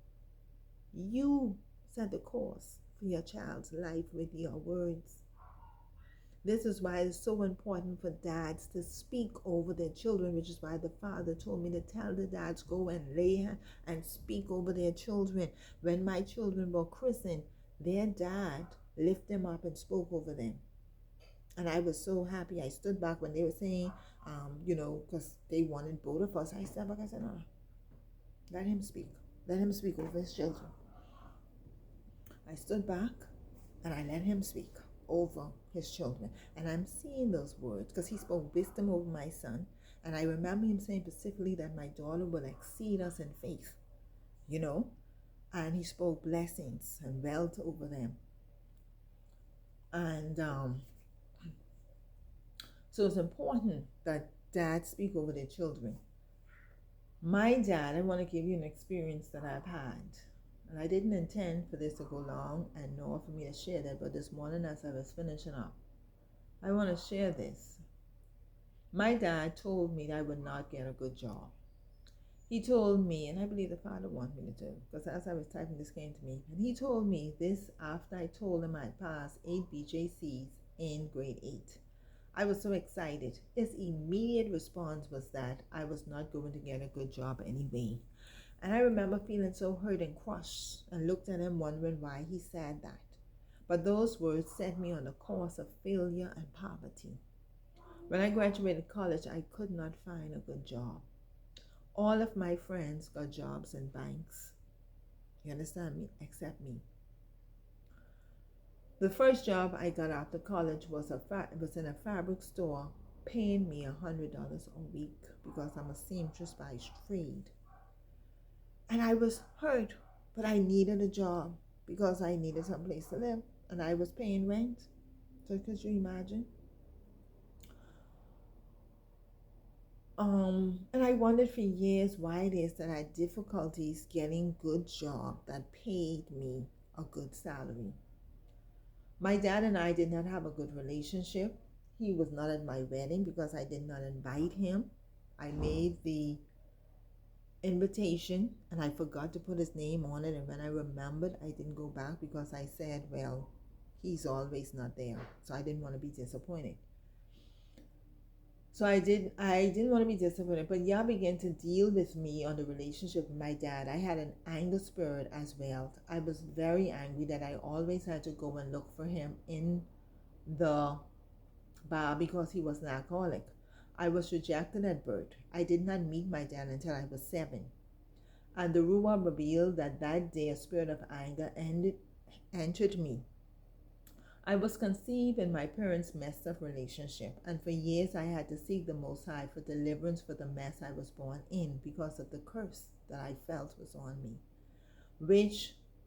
You set the course for your child's life with your words. This is why it's so important for dads to speak over their children, which is why the father told me to tell the dads, go and lay and speak over their children. When my children were christened, their dad lifted them up and spoke over them. And I was so happy. I stood back when they were saying, because they wanted both of us. I stepped back, I said, no, let him speak. Let him speak over his children. I stood back and I let him speak over his children. And I'm seeing those words because he spoke wisdom over my son. And I remember him saying specifically that my daughter will exceed us in faith, you know, and he spoke blessings and wealth over them. And so it's important that dads speak over their children. My dad, I want to give you an experience that I've had. And I didn't intend for this to go long and nor for me to share that, but this morning as I was finishing up, I want to share this. My dad told me that I would not get a good job. He told me, and I believe the Father wanted me to do, because as I was typing, this came to me, and he told me this after I told him I'd passed 8 BJCs in grade 8. I was so excited. His immediate response was that I was not going to get a good job anyway. And I remember feeling so hurt and crushed and looked at him wondering why he said that. But those words set me on a course of failure and poverty. When I graduated college, I could not find a good job. All of my friends got jobs in banks. You understand me? Except me. The first job I got after college was in a fabric store, paying me $100 a week because I'm a seamstress by trade. And I was hurt, but I needed a job because I needed someplace to live, and I was paying rent. So could you imagine? And I wondered for years why it is that I had difficulties getting good job that paid me a good salary. My dad and I did not have a good relationship. He was not at my wedding because I did not invite him. I made the invitation and I forgot to put his name on it, and when I remembered, I didn't go back because I said, well, he's always not there, so I didn't want to be disappointed. So I didn't want to be disappointed, but Yah began to deal with me on the relationship with my dad. I had an anger spirit as well. I was very angry that I always had to go and look for him in the bar because he was an alcoholic. I was rejected at birth. I did not meet my dad until I was 7. And the Ruah revealed that day a spirit of anger entered me. I was conceived in my parents' messed up relationship, and for years I had to seek the Most High for deliverance for the mess I was born in because of the curse that I felt was on me,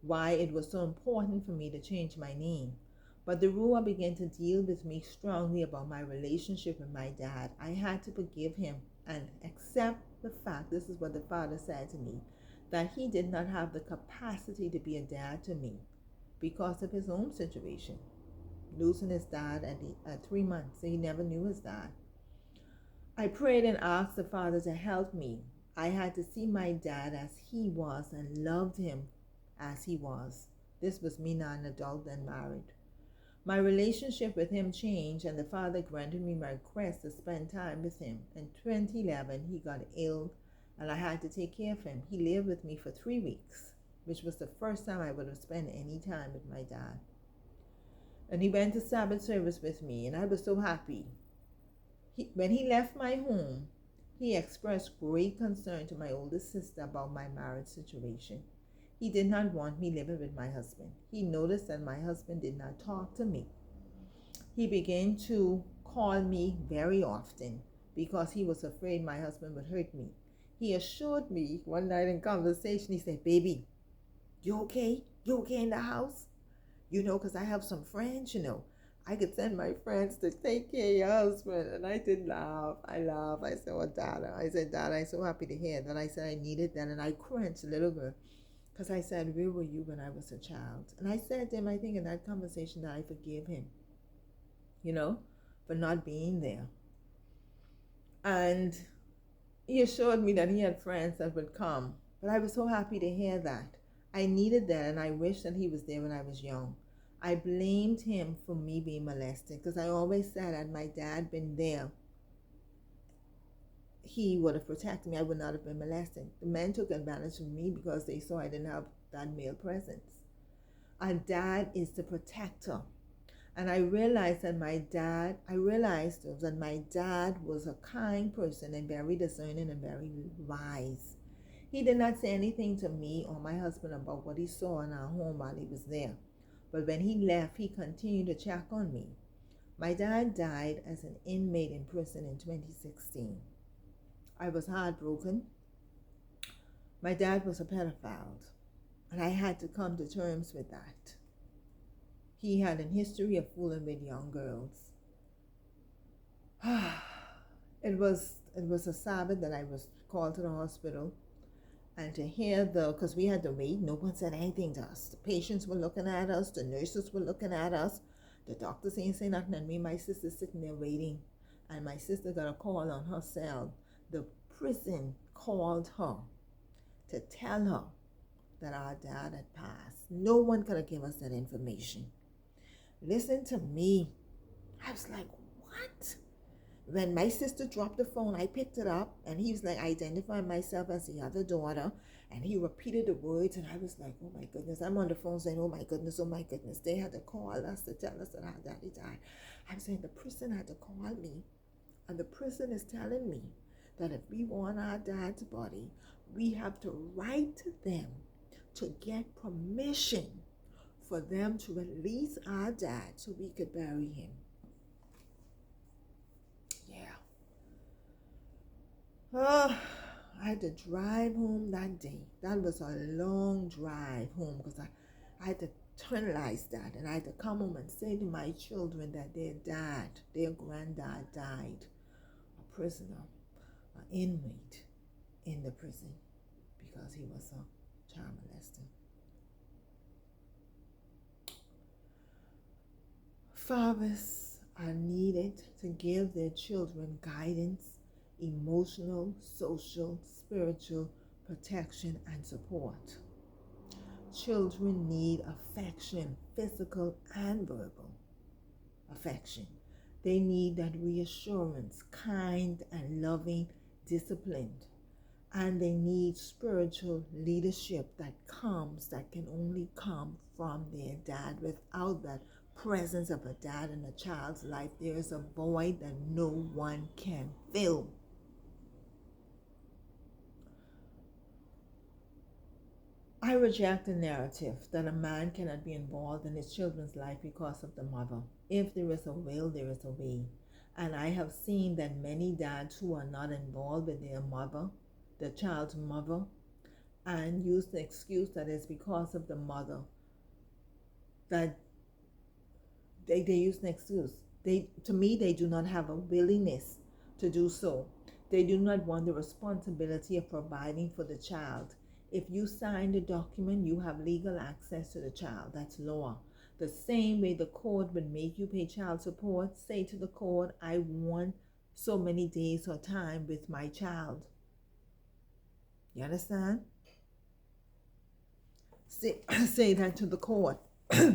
why it was so important for me to change my name. But the Ruah began to deal with me strongly about my relationship with my dad. I had to forgive him and accept the fact, this is what the Father said to me, that he did not have the capacity to be a dad to me because of his own situation. Losing his dad at 3 months, so he never knew his dad. I prayed and asked the Father to help me. I had to see my dad as he was and loved him as he was. This was me now an adult and married. My relationship with him changed, and the Father granted me my request to spend time with him. In 2011, he got ill, and I had to take care of him. He lived with me for 3 weeks, which was the first time I would have spent any time with my dad. And he went to Sabbath service with me, and I was so happy. When he left my home, he expressed great concern to my oldest sister about my marriage situation. He did not want me living with my husband. He noticed that my husband did not talk to me. He began to call me very often because he was afraid my husband would hurt me. He assured me one night in conversation, he said, baby, you okay? You okay in the house? Because I have some friends, I could send my friends to take care of your husband. And I did laugh. I laughed. I said, Dada. I said, Dada, I'm so happy to hear that. I said, I needed that. And I cringed a little bit because I said, where were you when I was a child? And I said to him, I think in that conversation that I forgive him, for not being there. And he assured me that he had friends that would come. But I was so happy to hear that. I needed that, and I wish that he was there when I was young. I blamed him for me being molested because I always said had my dad been there, he would have protected me. I would not have been molested. The men took advantage of me because they saw I didn't have that male presence. Our dad is the protector. And I realized that my dad was a kind person and very discerning and very wise. He did not say anything to me or my husband about what he saw in our home while he was there. But when he left, he continued to check on me. My dad died as an inmate in prison in 2016. I was heartbroken. My dad was a pedophile, and I had to come to terms with that. He had a history of fooling with young girls. It was a Sabbath that I was called to the hospital, and to hear because we had to wait, no one said anything to us. The patients were looking at us, the nurses were looking at us, the doctors ain't saying nothing, and me and my sister sitting there waiting. And my sister got a call on her cell. The prison called her to tell her that our dad had passed. No one could have given us that information. Listen to me. I was like, what? When my sister dropped the phone, I picked it up, and he was like identifying myself as the other daughter, and he repeated the words, and I was like, oh my goodness. I'm on the phone saying, oh my goodness, oh my goodness. They had to call us to tell us that our daddy died. I'm saying the prison had to call me, and the prison is telling me that if we want our dad's body, we have to write to them to get permission for them to release our dad so we could bury him. I had to drive home that day. That was a long drive home because I had to internalize that, and I had to come home and say to my children that their granddad died, a prisoner, an inmate in the prison because he was a child molester. Fathers are needed to give their children guidance, emotional, social, spiritual protection, and support. Children need affection, physical and verbal affection. They need that reassurance, kind and loving, disciplined. And they need spiritual leadership that can only come from their dad. Without that presence of a dad in a child's life, there is a void that no one can fill. I reject the narrative that a man cannot be involved in his children's life because of the mother. If there is a will, there is a way. And I have seen that many dads who are not involved with their mother, the child's mother, and use the excuse that it's because of the mother, that they use an excuse. To me, they do not have a willingness to do so. They do not want the responsibility of providing for the child. If you sign the document, you have legal access to the child. That's law. The same way the court would make you pay child support, say to the court, I want so many days or time with my child. You understand? Say that to the court. I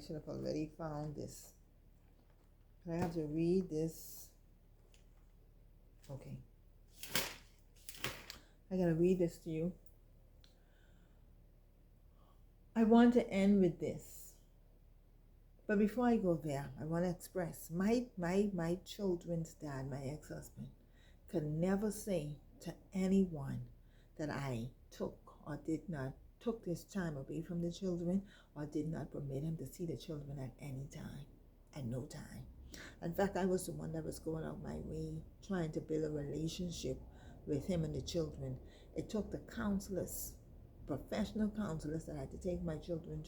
should have already found this. I have to read this. Okay. I gotta read this to you. I want to end with this. But before I go there, I want to express my children's dad, my ex-husband, could never say to anyone that I took this time away from the children or did not permit him to see the children at any time, at no time. In fact, I was the one that was going out my way trying to build a relationship with him and the children. It took the counselors, professional counselors that I had to take my children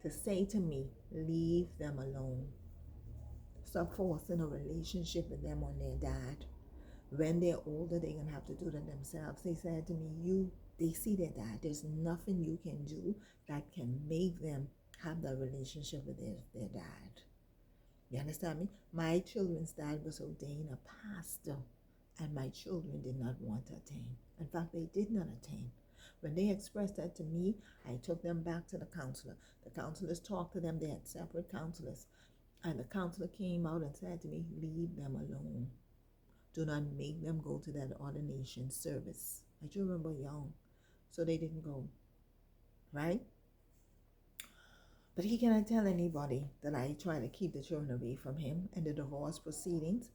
to say to me, leave them alone. Stop forcing a relationship with them on their dad. When they're older, they're going to have to do that themselves. They said to me, they see their dad. There's nothing you can do that can make them have that relationship with their dad. You understand me? My children's dad was ordained a pastor, and my children did not want to attain. In fact, they did not attain. When they expressed that to me, I took them back to the counselor. The counselors talked to them. They had separate counselors. And the counselor came out and said to me, leave them alone. Do not make them go to that ordination service. I do remember young, so they didn't go, right? But he cannot tell anybody that I try to keep the children away from him in the divorce proceedings.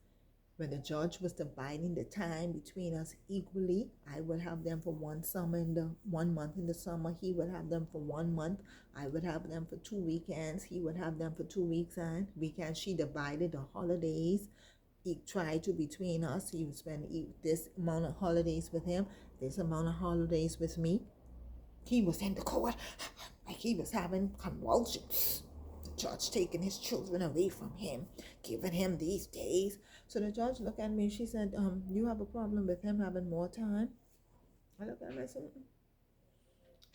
When the judge was dividing the time between us equally, I would have them for 1 month in the summer. He would have them for 1 month. I would have them for 2 weekends. He would have them for 2 weeks and weekends. She divided the holidays. He tried to between us. He would spend this amount of holidays with him, this amount of holidays with me. He was in the court like he was having convulsions. The judge taking his children away from him, giving him these days. So the judge looked at me. She said, "You have a problem with him having more time?" I looked at her. I said, "Mm."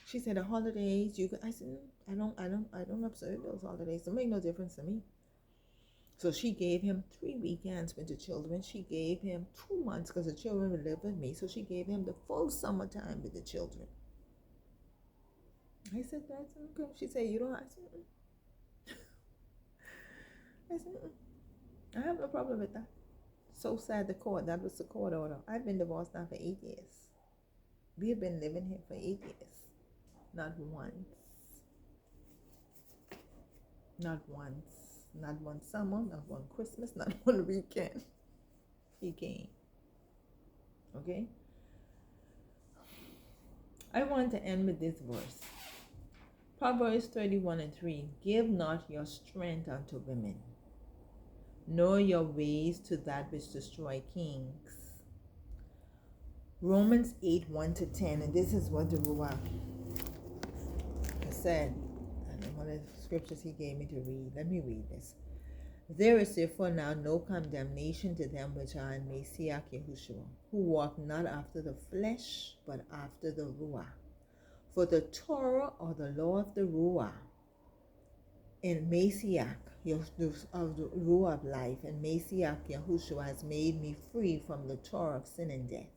She said, "The holidays, you." I said, I don't observe those holidays. It make no difference to me." So she gave him 3 weekends with the children. She gave him 2 months because the children would live with me. So she gave him the full summertime with the children. I said, "That's okay." She said, "You don't." I said, "Mm." I said, "Mm. I have no problem with that." So sad the court. That was the court order. I've been divorced now for 8 years. We have been living here for 8 years. Not once. Not once. Not one summer. Not one Christmas. Not one weekend. He came. Okay? I want to end with this verse. Proverbs 31:3. Give not your strength unto women, nor your ways to that which destroy kings. Romans 8:1-10, and this is what the Ruach has said, and one of the scriptures he gave me to read. Let me read this. There is therefore now no condemnation to them which are in Messiah Yahushua, who walk not after the flesh, but after the Ruach. For the Torah, or the law of the Ruach, in Messiah, of the Ruach of life, and Messiah Yahushua has made me free from the Torah of sin and death.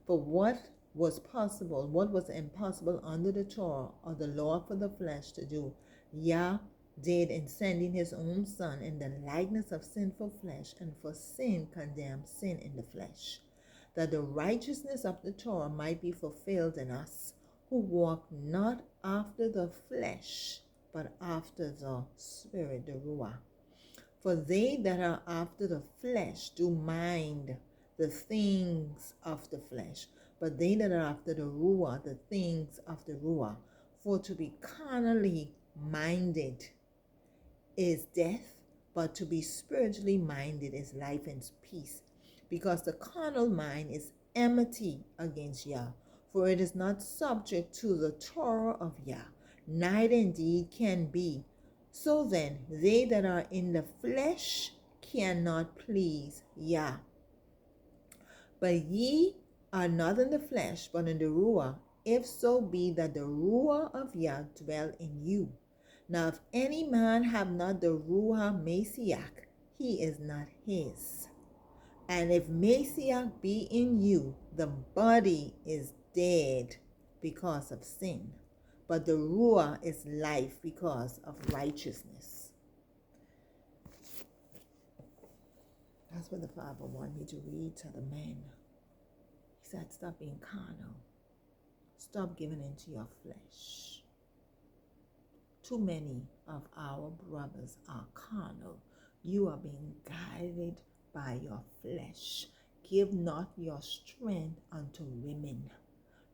For what was possible, what was impossible under the Torah, or the law for the flesh to do, Yah did in sending his own Son in the likeness of sinful flesh, and for sin condemned sin in the flesh, that the righteousness of the Torah might be fulfilled in us, who walk not after the flesh, but after the Spirit, the Ruach. For they that are after the flesh do mind the things of the flesh, but they that are after the Ruach, the things of the Ruach. For to be carnally minded is death, but to be spiritually minded is life and peace. Because the carnal mind is enmity against Yah, for it is not subject to the Torah of Yah, neither indeed can be. So then, they that are in the flesh cannot please Yah. But ye are not in the flesh, but in the Ruach, if so be that the Ruach of Yah dwell in you. Now if any man have not the Ruach Messiah, he is not his. And if Messiah be in you, the body is dead because of sin, but the Ruach is life because of righteousness. That's what the Father wanted me to read to the men. He said, stop being carnal. Stop giving into your flesh. Too many of our brothers are carnal. You are being guided by your flesh. Give not your strength unto women,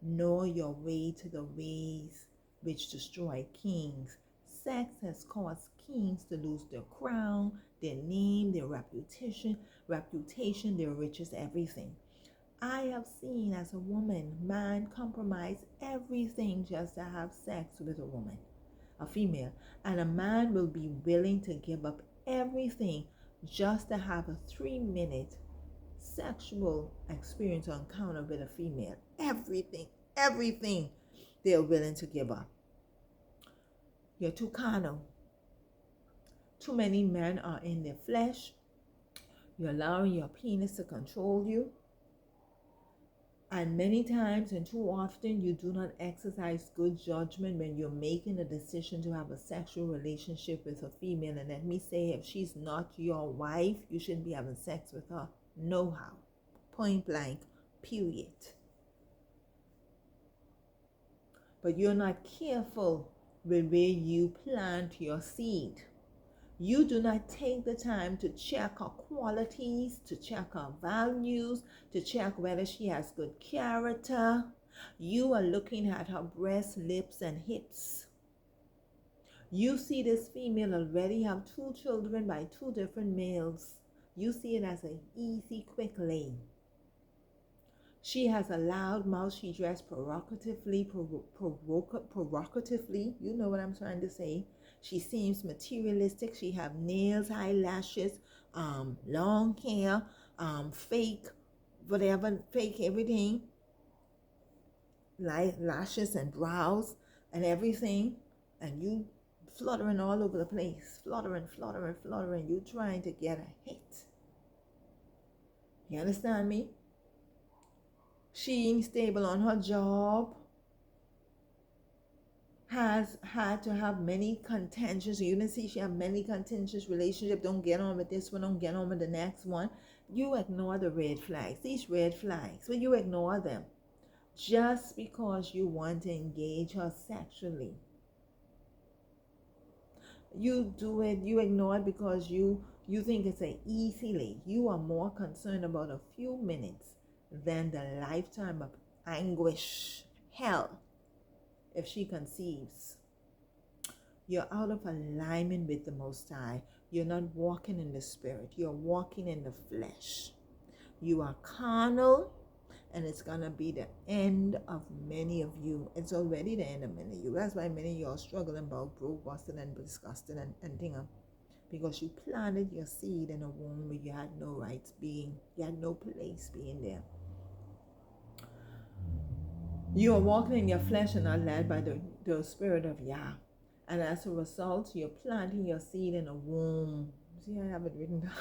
nor your way to the ways which destroy kings. Sex has caused kings to lose their crown, their name, their reputation, their riches, everything. I have seen as a woman, man compromise everything just to have sex with a woman, a female, and a man will be willing to give up everything just to have a 3-minute sexual experience or encounter with a female. Everything they're willing to give up. You're too carnal. Too many men are in their flesh. You're allowing your penis to control you. And many times and too often, you do not exercise good judgment when you're making a decision to have a sexual relationship with a female. And let me say, if she's not your wife, you shouldn't be having sex with her. No how. Point blank, period. But you're not careful with where you plant your seed. You do not take the time to check her qualities, to check her values, to check whether she has good character. You are looking at her breasts, lips, and hips. You see this female already have 2 children by 2 different males. You see it as an easy, quick lane. She has a loud mouth. She dressed provocatively, provocatively. You know what I'm trying to say. She seems materialistic. She have nails, eyelashes, long hair, fake, whatever, fake everything, like lashes and brows and everything. And you fluttering all over the place, fluttering. You trying to get a hit. You understand me? She ain't stable on her job, has had to have many contentious, you didn't see she have many contentious relationship, don't get on with this one, don't get on with the next one. You ignore the red flags, these red flags, but you ignore them just because you want to engage her sexually. You do it, you ignore it because you think it's an easy lay. You are more concerned about a few minutes than the lifetime of anguish, hell, if she conceives. You're out of alignment with the Most High. You're not walking in the Spirit. You're walking in the flesh. You are carnal, and it's going to be the end of many of you. It's already the end of many of you. That's why many of you are struggling about broke, busted, and disgusted and thing. Because you planted your seed in a womb where you had no rights being. You had no place being there. You are walking in your flesh and not led by the Spirit of Yah. And as a result, you're planting your seed in a womb. See, I have it written down.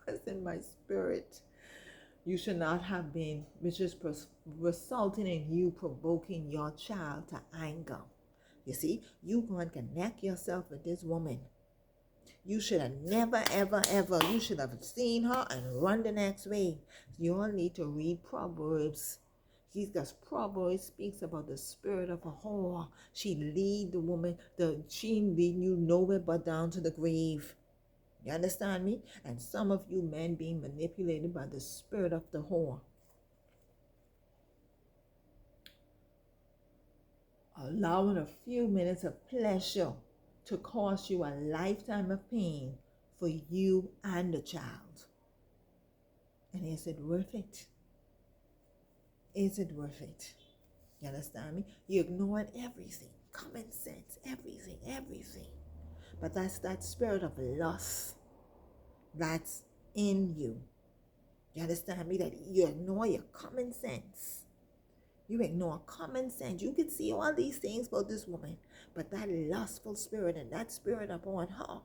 It's in my spirit. You should not have been, which is resulting in you provoking your child to anger. You see, you going to connect yourself with this woman. You should have never, ever, you should have seen her and run the next way. You all need to read Proverbs. Because Proverbs speaks about the spirit of a whore. She lead the woman, she lead you nowhere but down to the grave. You understand me? And some of you men being manipulated by the spirit of the whore. Allowing a few minutes of pleasure to cost you a lifetime of pain for you and the child. And is it worth it? Is it worth it? You understand me? You ignored everything, common sense, everything. But that's that spirit of lust that's in you. You understand me? That you ignore your common sense. You ignore common sense. You can see all these things about this woman, but that lustful spirit and that spirit upon her,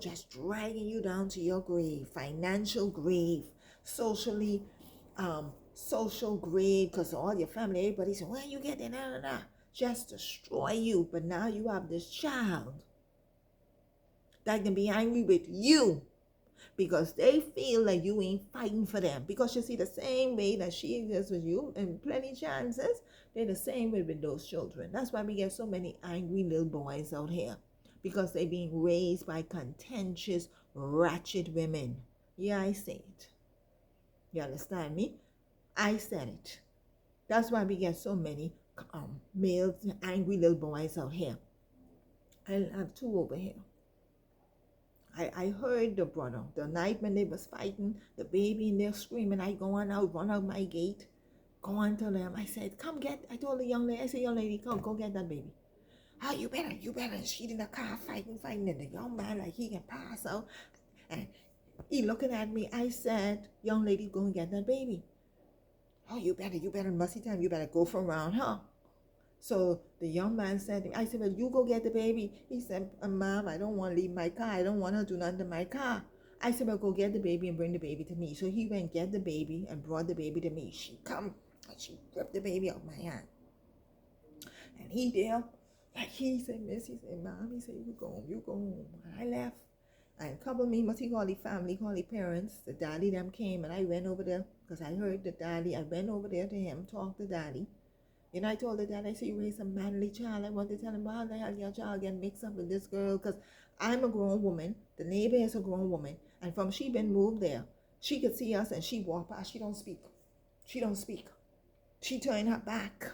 just dragging you down to your grave, financial grave, social grave, because all your family, everybody said, where you get that? Just destroy you. But now you have this child that can be angry with you because they feel like you ain't fighting for them. Because you see, the same way that she exists with you, and plenty chances, they're the same way with those children. That's why we get so many angry little boys out here, because they're being raised by contentious, ratchet women. Yeah, I say it. You understand me? I said it. That's why we get so many males, angry little boys out here. I have 2 over here. I heard the brother, the night when they was fighting, the baby in there screaming. I go on out, run out my gate, go on to them. I said, come get, I told the young lady, I said, young lady, come, go get that baby. Oh, you better. And she in the car fighting. And the young man, like he can pass out. And he looking at me. I said, young lady, go and get that baby. Oh, you better, musty time, you better go from around her. So the young man said, I said, well, you go get the baby. He said, Mom, I don't want to leave my car. I don't want her to do nothing to my car. I said, well, go get the baby and bring the baby to me. So he went get the baby and brought the baby to me. She come and she ripped the baby out of my hand. And he there, like he said, Miss, he said, Mom, he said, you go home. And I left. And couple me, must he call the family, call the parents. The daddy them came and I went over there because I heard the daddy. I went over there to him, talked to daddy. I told her that, I said, you raise a manly child. I want to tell him, how the hell your child get mixed up with this girl? Because I'm a grown woman. The neighbor is a grown woman. And from she been moved there, she could see us and she walk past. She don't speak. She don't speak. She turned her back.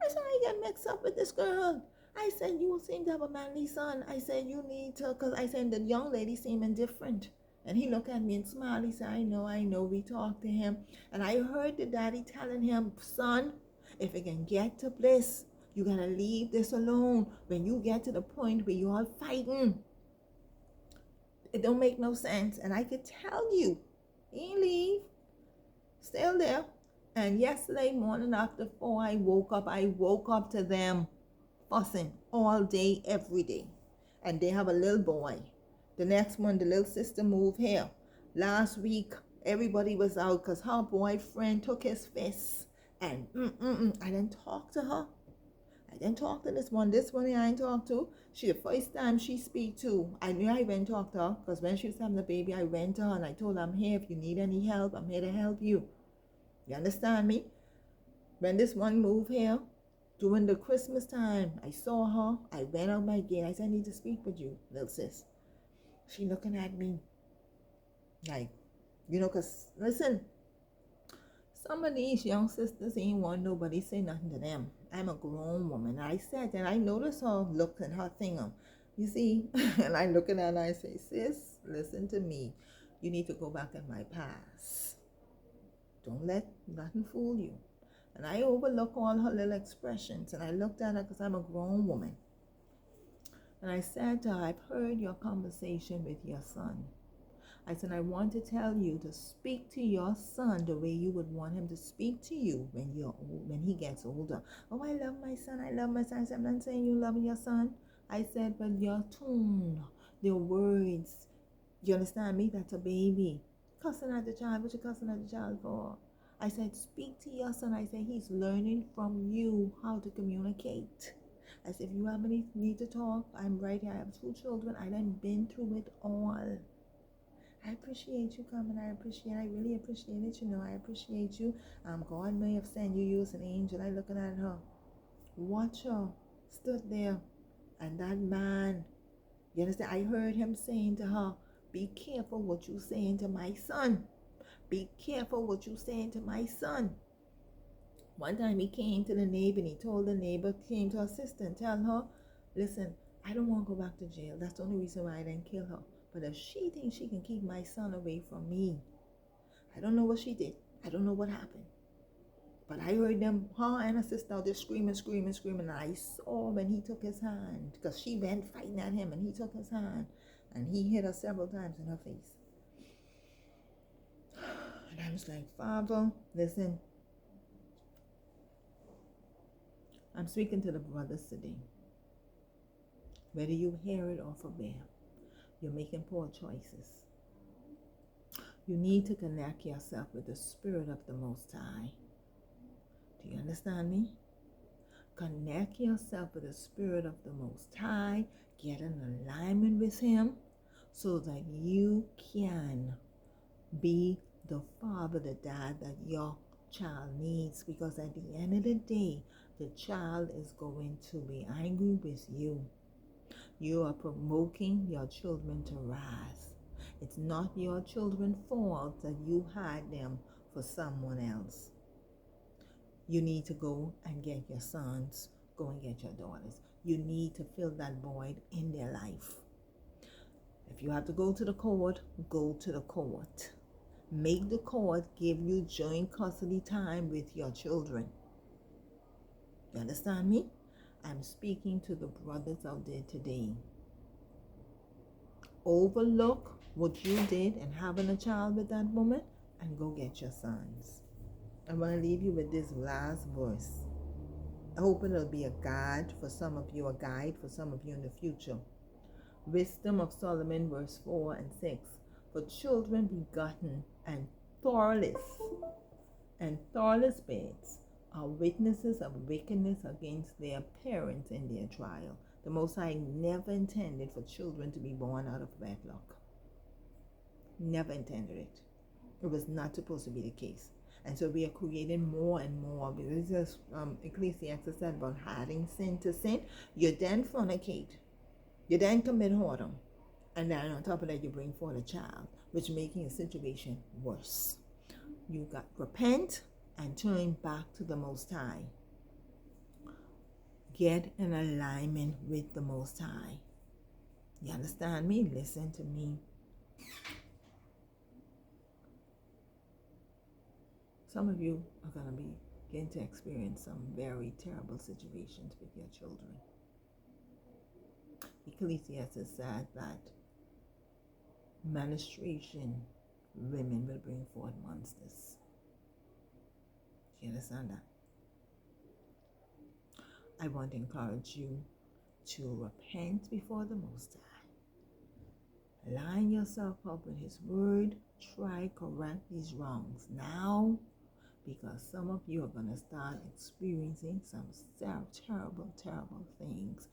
I said, I get mixed up with this girl. I said, you seem to have a manly son. I said, you need to, because I said, the young lady seemed indifferent. And he looked at me and smiled. He said, I know. We talked to him. And I heard the daddy telling him, son, if it can get to bliss, you got to leave this alone. When you get to the point where you all fighting, it don't make no sense. And I could tell you, he ain't leave. Still there. And yesterday morning after 4, I woke up to them fussing all day, every day. And they have a little boy. The next one, the little sister moved here. Last week, everybody was out because her boyfriend took his fist. And I didn't talk to her. I didn't talk to this one. This one I ain't talked to. She the first time she speak to. I knew I went talk to her because when she was having the baby, I went to her and I told her, I'm here. If you need any help, I'm here to help you. You understand me? When this one moved here, during the Christmas time, I saw her. I went out my gate. I said, I need to speak with you, little sis. She looking at me like, because, listen, some of these young sisters ain't want nobody say nothing to them. I'm a grown woman. I said that. I noticed her look and her thing. You see? And I look at her and I say, sis, listen to me. You need to go back in my past. Don't let nothing fool you. And I overlook all her little expressions. And I looked at her because I'm a grown woman. And I said to her, I've heard your conversation with your son. I said, I want to tell you to speak to your son the way you would want him to speak to you when he gets older. Oh, I love my son. I love my son. I said, I'm not saying you love your son. I said, but your tone, your words, you understand me? That's a baby. Cussing at the child. What you cussing at the child for? I said, speak to your son. I said, he's learning from you how to communicate. I said, if you have any need to talk, I'm right here. I have 2 children. I done been through it all. I appreciate you coming. I really appreciate it. I appreciate you. God may have sent you as an angel. I looking at her. Watch her. Stood there. And that man, you understand? I heard him saying to her, be careful what you saying to my son. Be careful what you saying to my son. One time he came to the neighbor and he told the neighbor, came to her sister and tell her, listen, I don't want to go back to jail. That's the only reason why I didn't kill her. But if she thinks she can keep my son away from me, I don't know what she did. I don't know what happened. But I heard them, her and her sister out there screaming. And I saw when he took his hand, because she went fighting at him and he took his hand and he hit her several times in her face. And I was like, Father, listen, I'm speaking to the brothers today. Whether you hear it or forbear, you're making poor choices. You need to connect yourself with the Spirit of the Most High. Do you understand me? Connect yourself with the Spirit of the Most High. Get in alignment with Him so that you can be the father, the dad that your child needs. Because at the end of the day, the child is going to be angry with you. You are provoking your children to rise. It's not your children's fault that you had them for someone else. You need to go and get your sons. Go and get your daughters. You need to fill that void in their life. If you have to go to the court, go to the court. Make the court give you joint custody time with your children. You understand me? I'm speaking to the brothers out there today. Overlook what you did and having a child with that woman and go get your sons. I'm going to leave you with this last verse. I hope it'll be a guide for some of you in the future. Wisdom of Solomon, verse 4 and 6. For children begotten and thornless beds are witnesses of wickedness against their parents in their trial. The Most High never intended for children to be born out of wedlock. Never intended it. It was not supposed to be the case. And so we are creating more and more. Because this Ecclesiastes said about adding sin to sin. You then fornicate. You then commit whoredom. And then on top of that, you bring forth a child, which making a situation worse. You got repent and turn back to the Most High. Get in alignment with the Most High. You understand me? Listen to me. Some of you are going to begin to experience some very terrible situations with your children. Ecclesiastes said that menstruation women will bring forth monsters. Do you understand that? I want to encourage you to repent before the Most High. Line yourself up with His Word. Try correct these wrongs now, because some of you are going to start experiencing some terrible, terrible things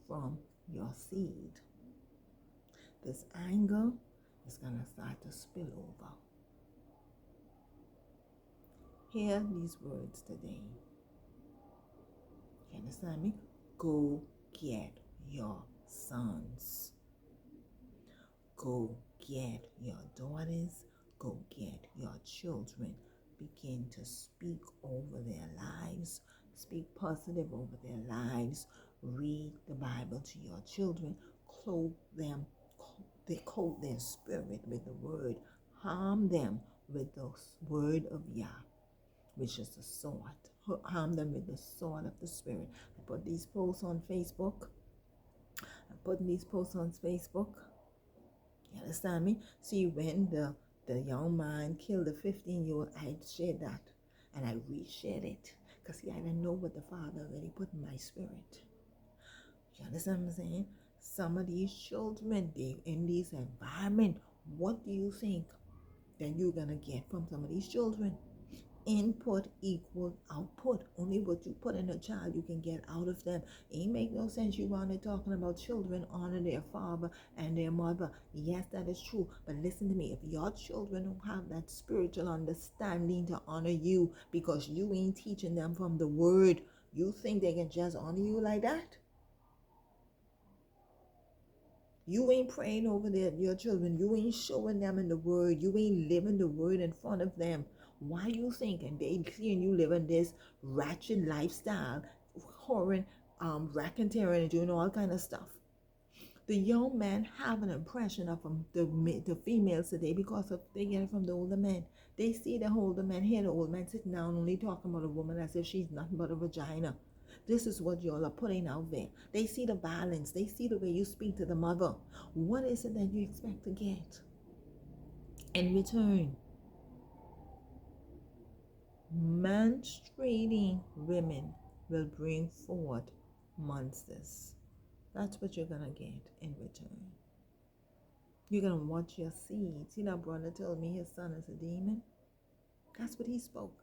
from your seed. This anger is going to start to spill over. Hear these words today. You understand me? Go get your sons. Go get your daughters. Go get your children. Begin to speak over their lives. Speak positive over their lives. Read the Bible to your children. Clothe them. They coat their spirit with the word. Harm them with the word of Yah, which is the sword. Harm them with the sword of the Spirit. I put these posts on Facebook. You understand me? See, when the young man killed the 15-year-old, I shared that. And I reshared it. Because see, I didn't know what the Father already put in my spirit. You understand what I'm saying? Some of these children, they in this environment, what do you think that you're going to get from some of these children? Input equals output. Only what you put in a child you can get out of them. It ain't make no sense you want to talking about children honor their father and their mother. Yes, that is true. But listen to me. If your children don't have that spiritual understanding to honor you because you ain't teaching them from the word, you think they can just honor you like that? You ain't praying over your children. You ain't showing them in the word. You ain't living the word in front of them. Why you thinking they seeing you living this ratchet lifestyle, whoring, racketeering, and doing all kind of stuff? The young men have an impression of the females today because of they get it from the older men. They see the older men, hear the old men sitting down only talking about a woman as if she's nothing but a vagina. This is what y'all are putting out there. They see the violence. They see the way you speak to the mother. What is it that you expect to get in return? Menstruating women will bring forth monsters. That's what you're going to get in return. You're going to watch your seed. See, that brother told me his son is a demon. That's what he spoke.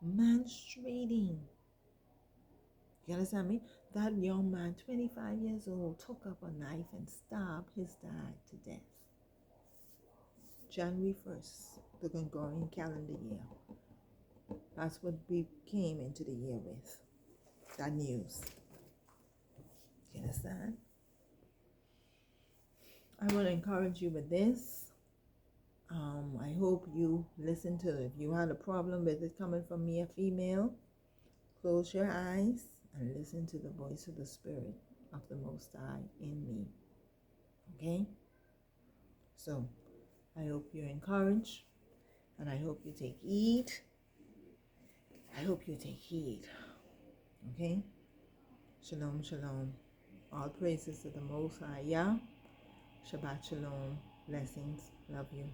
Menstruating. You understand me? That young man, 25 years old, took up a knife and stabbed his dad to death. January 1st, the Gregorian calendar year. That's what we came into the year with. That news. You understand? I want to encourage you with this. I hope you listen to it. If you had a problem with it coming from me, a female, close your eyes and listen to the voice of the Spirit of the Most High in me. Okay? So, I hope you're encouraged, and I hope you take heed. Okay? Shalom, shalom. All praises to the Most High Yah. Shabbat shalom. Blessings. Love you.